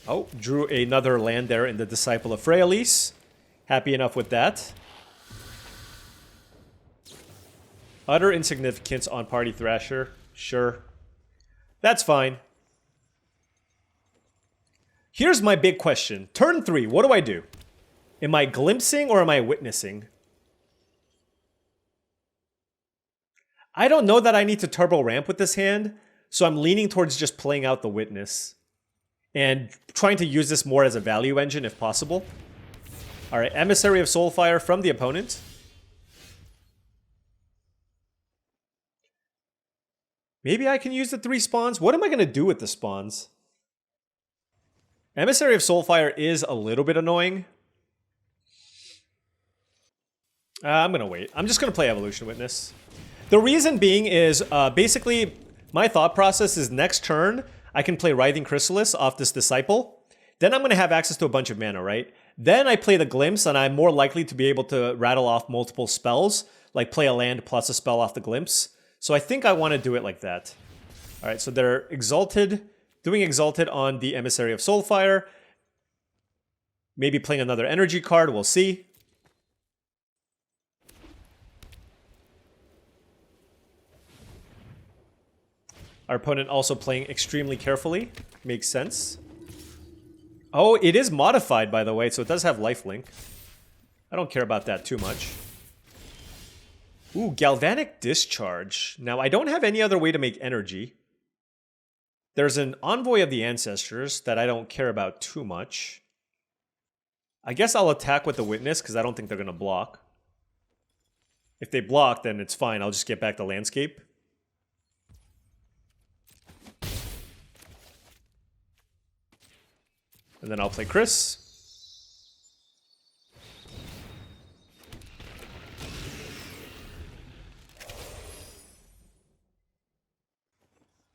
Oh, drew another land there in the Disciple of Freyalise. Happy enough with that. Utter insignificance on Party Thrasher. Sure. That's fine. Here's my big question. Turn 3, what do I do? Am I glimpsing or am I witnessing? I don't know that I need to turbo ramp with this hand, so I'm leaning towards just playing out the witness and trying to use this more as a value engine if possible. All right, Emissary of Soulfire from the opponent. Maybe I can use the 3 spawns. What am I going to do with the spawns? Emissary of Soulfire is a little bit annoying. I'm going to wait. I'm just going to play Evolution Witness. The reason being is basically my thought process is next turn I can play Writhing Chrysalis off this Disciple. Then I'm going to have access to a bunch of mana, right? Then I play the Glimpse and I'm more likely to be able to rattle off multiple spells, like play a land plus a spell off the Glimpse. So I think I want to do it like that. All right, so they're Exalted, doing Exalted on the Emissary of Soulfire. Maybe playing another energy card, we'll see. Our opponent also playing extremely carefully. Makes sense. Oh, it is modified, by the way, so it does have lifelink. I don't care about that too much. Ooh, Galvanic Discharge. Now, I don't have any other way to make energy. There's an Envoy of the Ancestors that I don't care about too much. I guess I'll attack with the Witness, because I don't think they're going to block. If they block, then it's fine. I'll just get back the Landscape. And then I'll play Chris.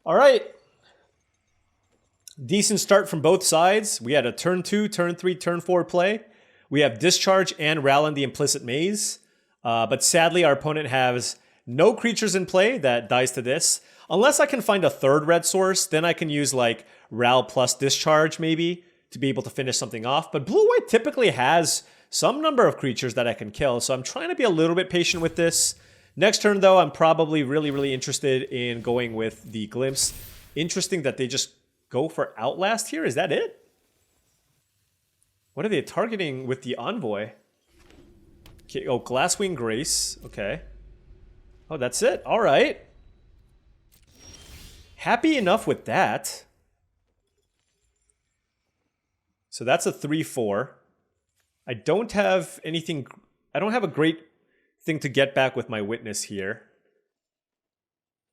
All right. Decent start from both sides. We had a turn 2, turn 3, turn 4 play. We have Discharge and Ral in the Implicit Maze. But sadly, our opponent has no creatures in play that dies to this. Unless I can find a third red source, then I can use like Ral plus Discharge maybe to be able to finish something off. But blue-white typically has some number of creatures that I can kill, so I'm trying to be a little bit patient with this. Next turn, though, I'm probably really interested in going with the Glimpse. Interesting that they just go for Outlast here. Is that it? What are they targeting with the Envoy? Okay, oh, Glasswing Grace. Okay. Oh, that's it. All right. Happy enough with that. So that's a 3-4. I don't have anything... I don't have a great thing to get back with my Witness here.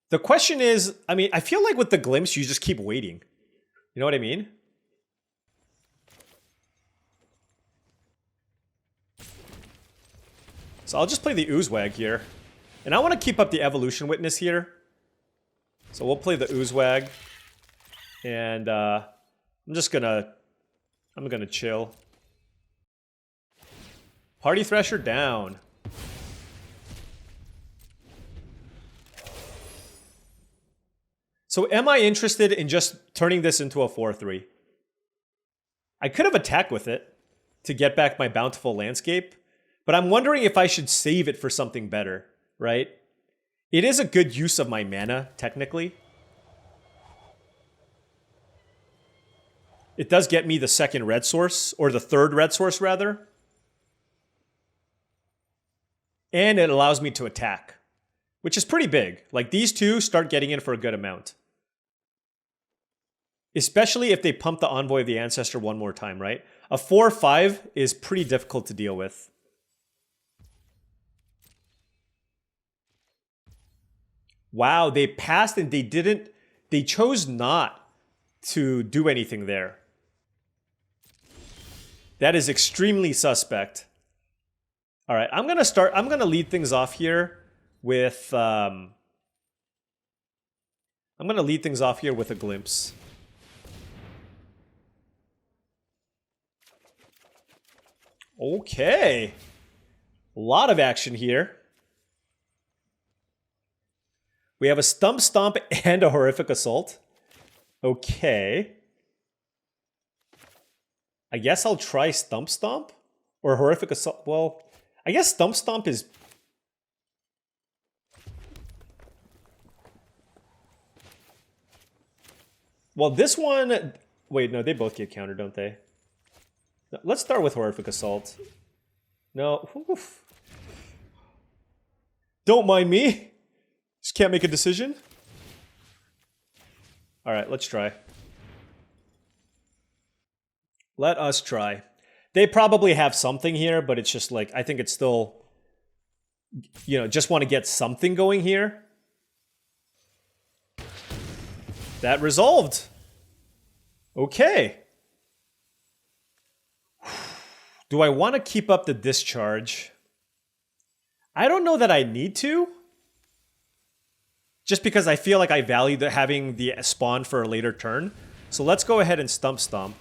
The question is... I mean, I feel like with the Glimpse, you just keep waiting. You know what I mean? So I'll just play the Oozewag here. And I want to keep up the Evolution Witness here. So we'll play the Oozewag. And I'm gonna chill. Party Thrasher down. So am I interested in just turning this into a 4-3? I could have attacked with it to get back my Bountiful Landscape, but I'm wondering if I should save it for something better, right? It is a good use of my mana, technically. It does get me the second red source, or the third red source, rather. And it allows me to attack, which is pretty big. Like, these two start getting in for a good amount. Especially if they pump the Envoy of the Ancestor one more time, right? A 4-5 is pretty difficult to deal with. Wow, they passed and they didn't... They chose not to do anything there. That is extremely suspect. All right, I'm gonna lead things off here with... I'm gonna lead things off here with a Glimpse. Okay. A lot of action here. We have a Stump Stomp and a Horrific Assault. Okay. I guess I'll try Stump Stomp or Horrific Assault. Well, I guess Stump Stomp is... Well, this one... Wait, no, they both get countered, don't they? Let's start with Horrific Assault. No. Oof. Don't mind me. Just can't make a decision. Alright, let's try. Let us try. They probably have something here, but it's just like, I think it's still, you know, just want to get something going here. That resolved. Okay. Do I want to keep up the discharge? I don't know that I need to. Just because I feel like I value having the spawn for a later turn. So let's go ahead and Stump Stomp.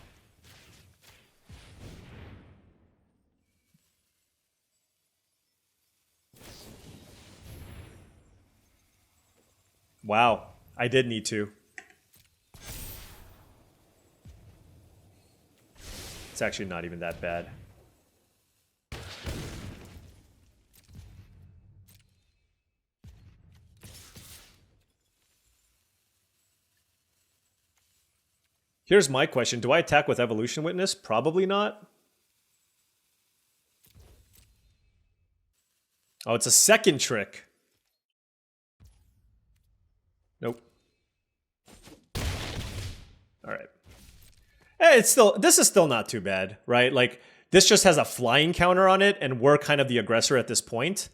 Wow, I did need to. It's actually not even that bad. Here's my question. Do I attack with Evolution Witness? Probably not. Oh, it's a second trick. Nope. All right. Hey, this is still not too bad, right? Like, this just has a flying counter on it, and we're kind of the aggressor at this point.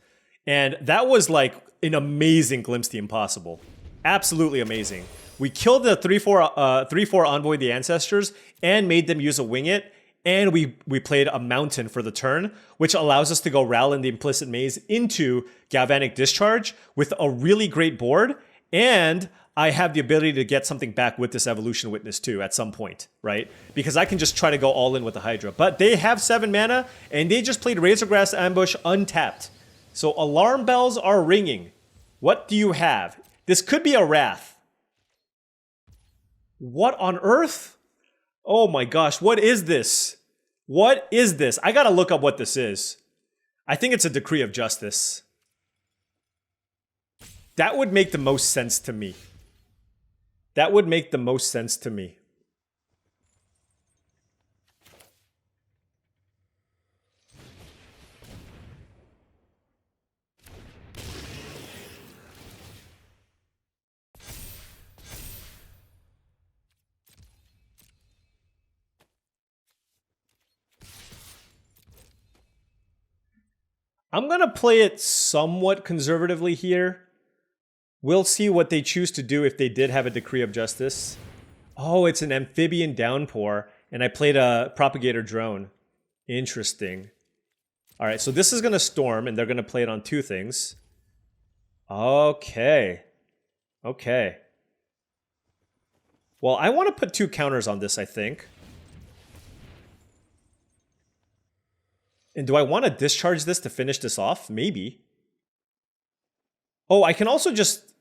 And that was like an amazing Glimpse the Impossible. Absolutely amazing. We killed the 3-4 Envoy of the Ancestors and made them use a Wing It, and we played a Mountain for the turn, which allows us to go Rowlin the Implicit Maze into Galvanic Discharge with a really great board, and I have the ability to get something back with this Evolution Witness too at some point, right? Because I can just try to go all in with the Hydra. But they have 7 mana, and they just played Razorgrass Ambush untapped. So alarm bells are ringing. What do you have? This could be a Wrath. What on earth? Oh my gosh, what is this? What is this? I gotta look up what this is. I think it's a Decree of Justice. That would make the most sense to me. That would make the most sense to me. I'm gonna play it somewhat conservatively here. We'll see what they choose to do if they did have a Decree of Justice. Oh, it's an Amphibian Downpour, and I played a Propagator Drone. Interesting. All right, so this is gonna Storm, and they're gonna play it on 2 things. Okay. Okay. Well, I want to put 2 counters on this, I think. And do I want to discharge this to finish this off? Maybe. Oh, I can also just...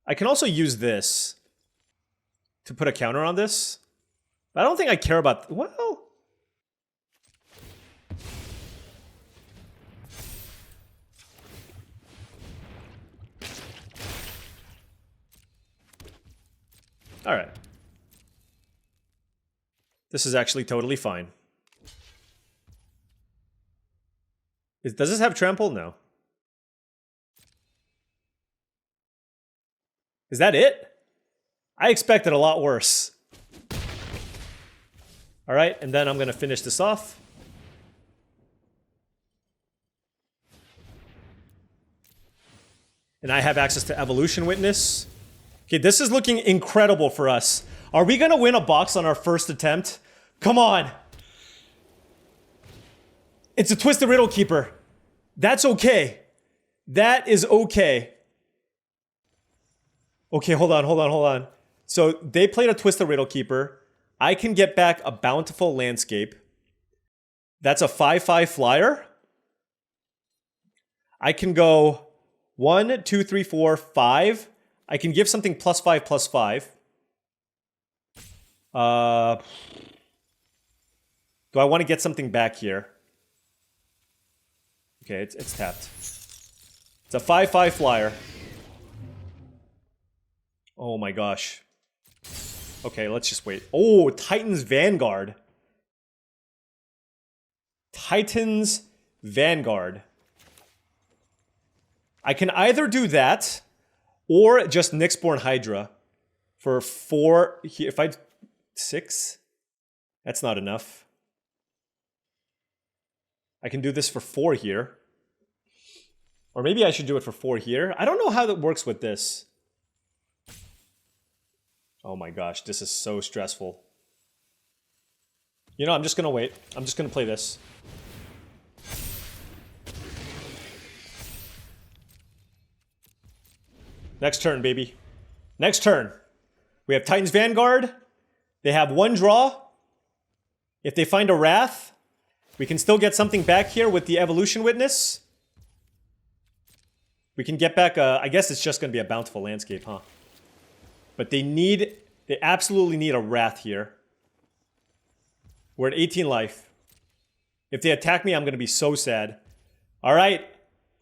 I can also use this to put a counter on this. But I don't think I care about... Well... Alright. This is actually totally fine. Does this have trample? No. Is that it? I expected a lot worse. Alright, and then I'm going to finish this off. And I have access to Evolution Witness. Okay, this is looking incredible for us. Are we going to win a box on our first attempt? Come on. It's a Twisted Riddle Keeper. That's okay. That is okay. Okay, hold on. So they played a Twisted Riddle Keeper. I can get back a Bountiful Landscape. That's a 5/5 flyer. I can go 1, 2, 3, 4, 5. I can give something +5/+5. Do I want to get something back here? Okay, it's tapped. It's a 5/5 flyer. Oh my gosh. Okay, let's just wait. Oh, Titan's Vanguard. Titan's Vanguard. I can either do that or just Nyxborn Hydra for 4. If I 6, that's not enough. I can do this for 4 here. Or maybe I should do it for 4 here. I don't know how that works with this. Oh my gosh, this is so stressful. You know, I'm just gonna wait. I'm just gonna play this. Next turn, baby. Next turn. We have Titan's Vanguard. They have 1 draw. If they find a Wrath, we can still get something back here with the Evolution Witness. We can get back a... I guess it's just going to be a Bountiful Landscape, huh? But they absolutely need a Wrath here. We're at 18 life. If they attack me, I'm going to be so sad. All right.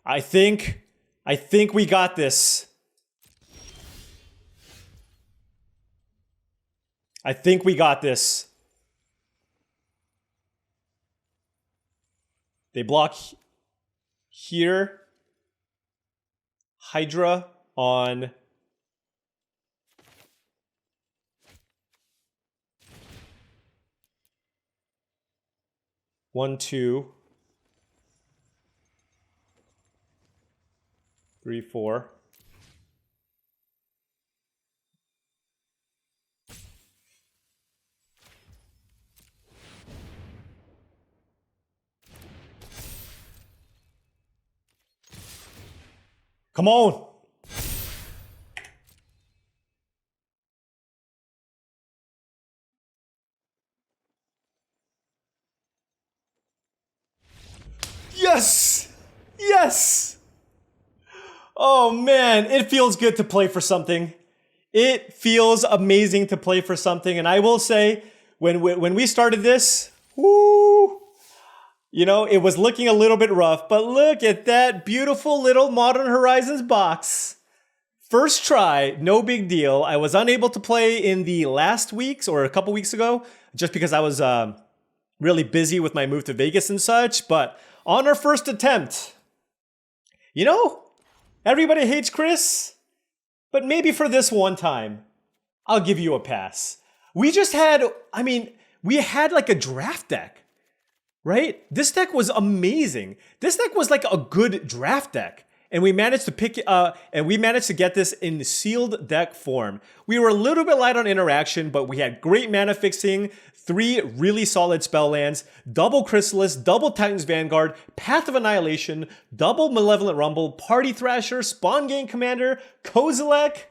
I think we got this. I think we got this. They block here. Hydra on... One, 2, 3, 4. Come on. Yes! Yes! Oh man, it feels good to play for something. It feels amazing to play for something. And I will say, when we started this, whoo, you know, it was looking a little bit rough, but look at that beautiful little Modern Horizons box. First try, no big deal. I was unable to play in the last weeks or a couple weeks ago, just because I was really busy with my move to Vegas and such, but on our first attempt, you know, everybody hates Chris, but maybe for this one time, I'll give you a pass. We just had, I mean, we had like a draft deck, right? This deck was amazing. This deck was like a good draft deck. And we managed to pick, and we managed to get this in sealed deck form. We were a little bit light on interaction, but we had great mana fixing, 3 really solid spell lands, double Chrysalis, double Titan's Vanguard, Path of Annihilation, double Malevolent Rumble, Party Thrasher, Spawn Gang Commander, Kozilek.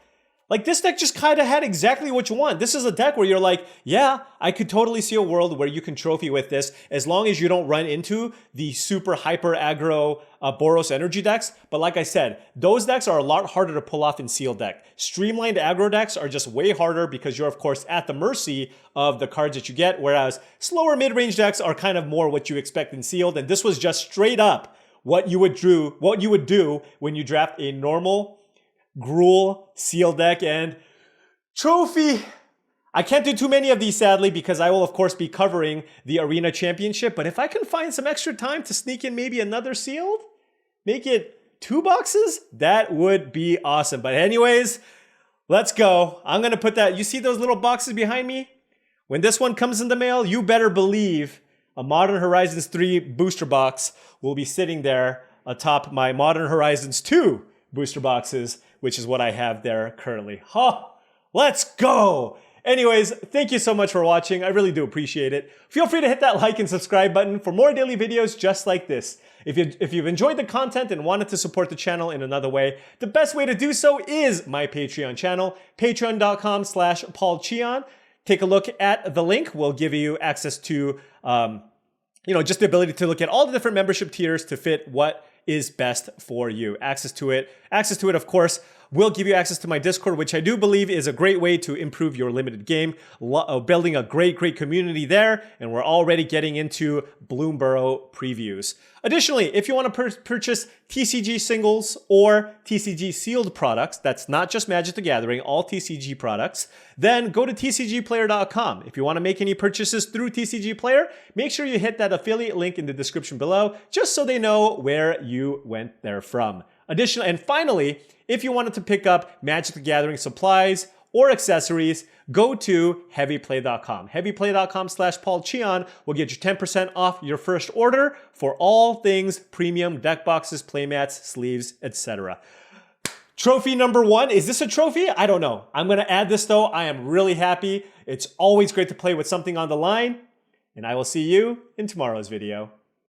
Like, this deck just kind of had exactly what you want. This is a deck where you're like, yeah, I could totally see a world where you can trophy with this as long as you don't run into the super hyper aggro Boros energy decks. But like I said, those decks are a lot harder to pull off in sealed deck. Streamlined aggro decks are just way harder because you're, of course, at the mercy of the cards that you get, whereas slower mid-range decks are kind of more what you expect in sealed. And this was just straight up what you would do when you draft a normal Gruul sealed deck and trophy. I can't do too many of these, sadly, because I will, of course, be covering the Arena Championship. But if I can find some extra time to sneak in maybe another sealed, make it 2 boxes, that would be awesome. But anyways, let's go. I'm going to put that. You see those little boxes behind me? When this one comes in the mail, you better believe a Modern Horizons 3 booster box will be sitting there atop my Modern Horizons 2 booster boxes, which is what I have there currently. Let's go! Anyways, thank you so much for watching. I really do appreciate it. Feel free to hit that like and subscribe button for more daily videos just like this. If you've enjoyed the content and wanted to support the channel in another way, the best way to do so is my Patreon channel, patreon.com/paulcheon. Take a look at the link. We'll give you access to, just the ability to look at all the different membership tiers to fit what is best for you. Access to it, of course, will give you access to my Discord, which I do believe is a great way to improve your limited game, building a great community there, and we're already getting into Bloomborough previews. Additionally, if you want to purchase TCG singles or TCG sealed products, that's not just Magic the Gathering, all TCG products, then go to tcgplayer.com. If you want to make any purchases through TCG Player, make sure you hit that affiliate link in the description below, just so they know where you went there from. Additionally, and finally, if you wanted to pick up Magic the Gathering supplies or accessories, go to heavyplay.com. Heavyplay.com/paulcheon will get you 10% off your first order for all things premium deck boxes, playmats, sleeves, etc. Trophy number 1. Is this a trophy? I don't know. I'm going to add this though. I am really happy. It's always great to play with something on the line. And I will see you in tomorrow's video.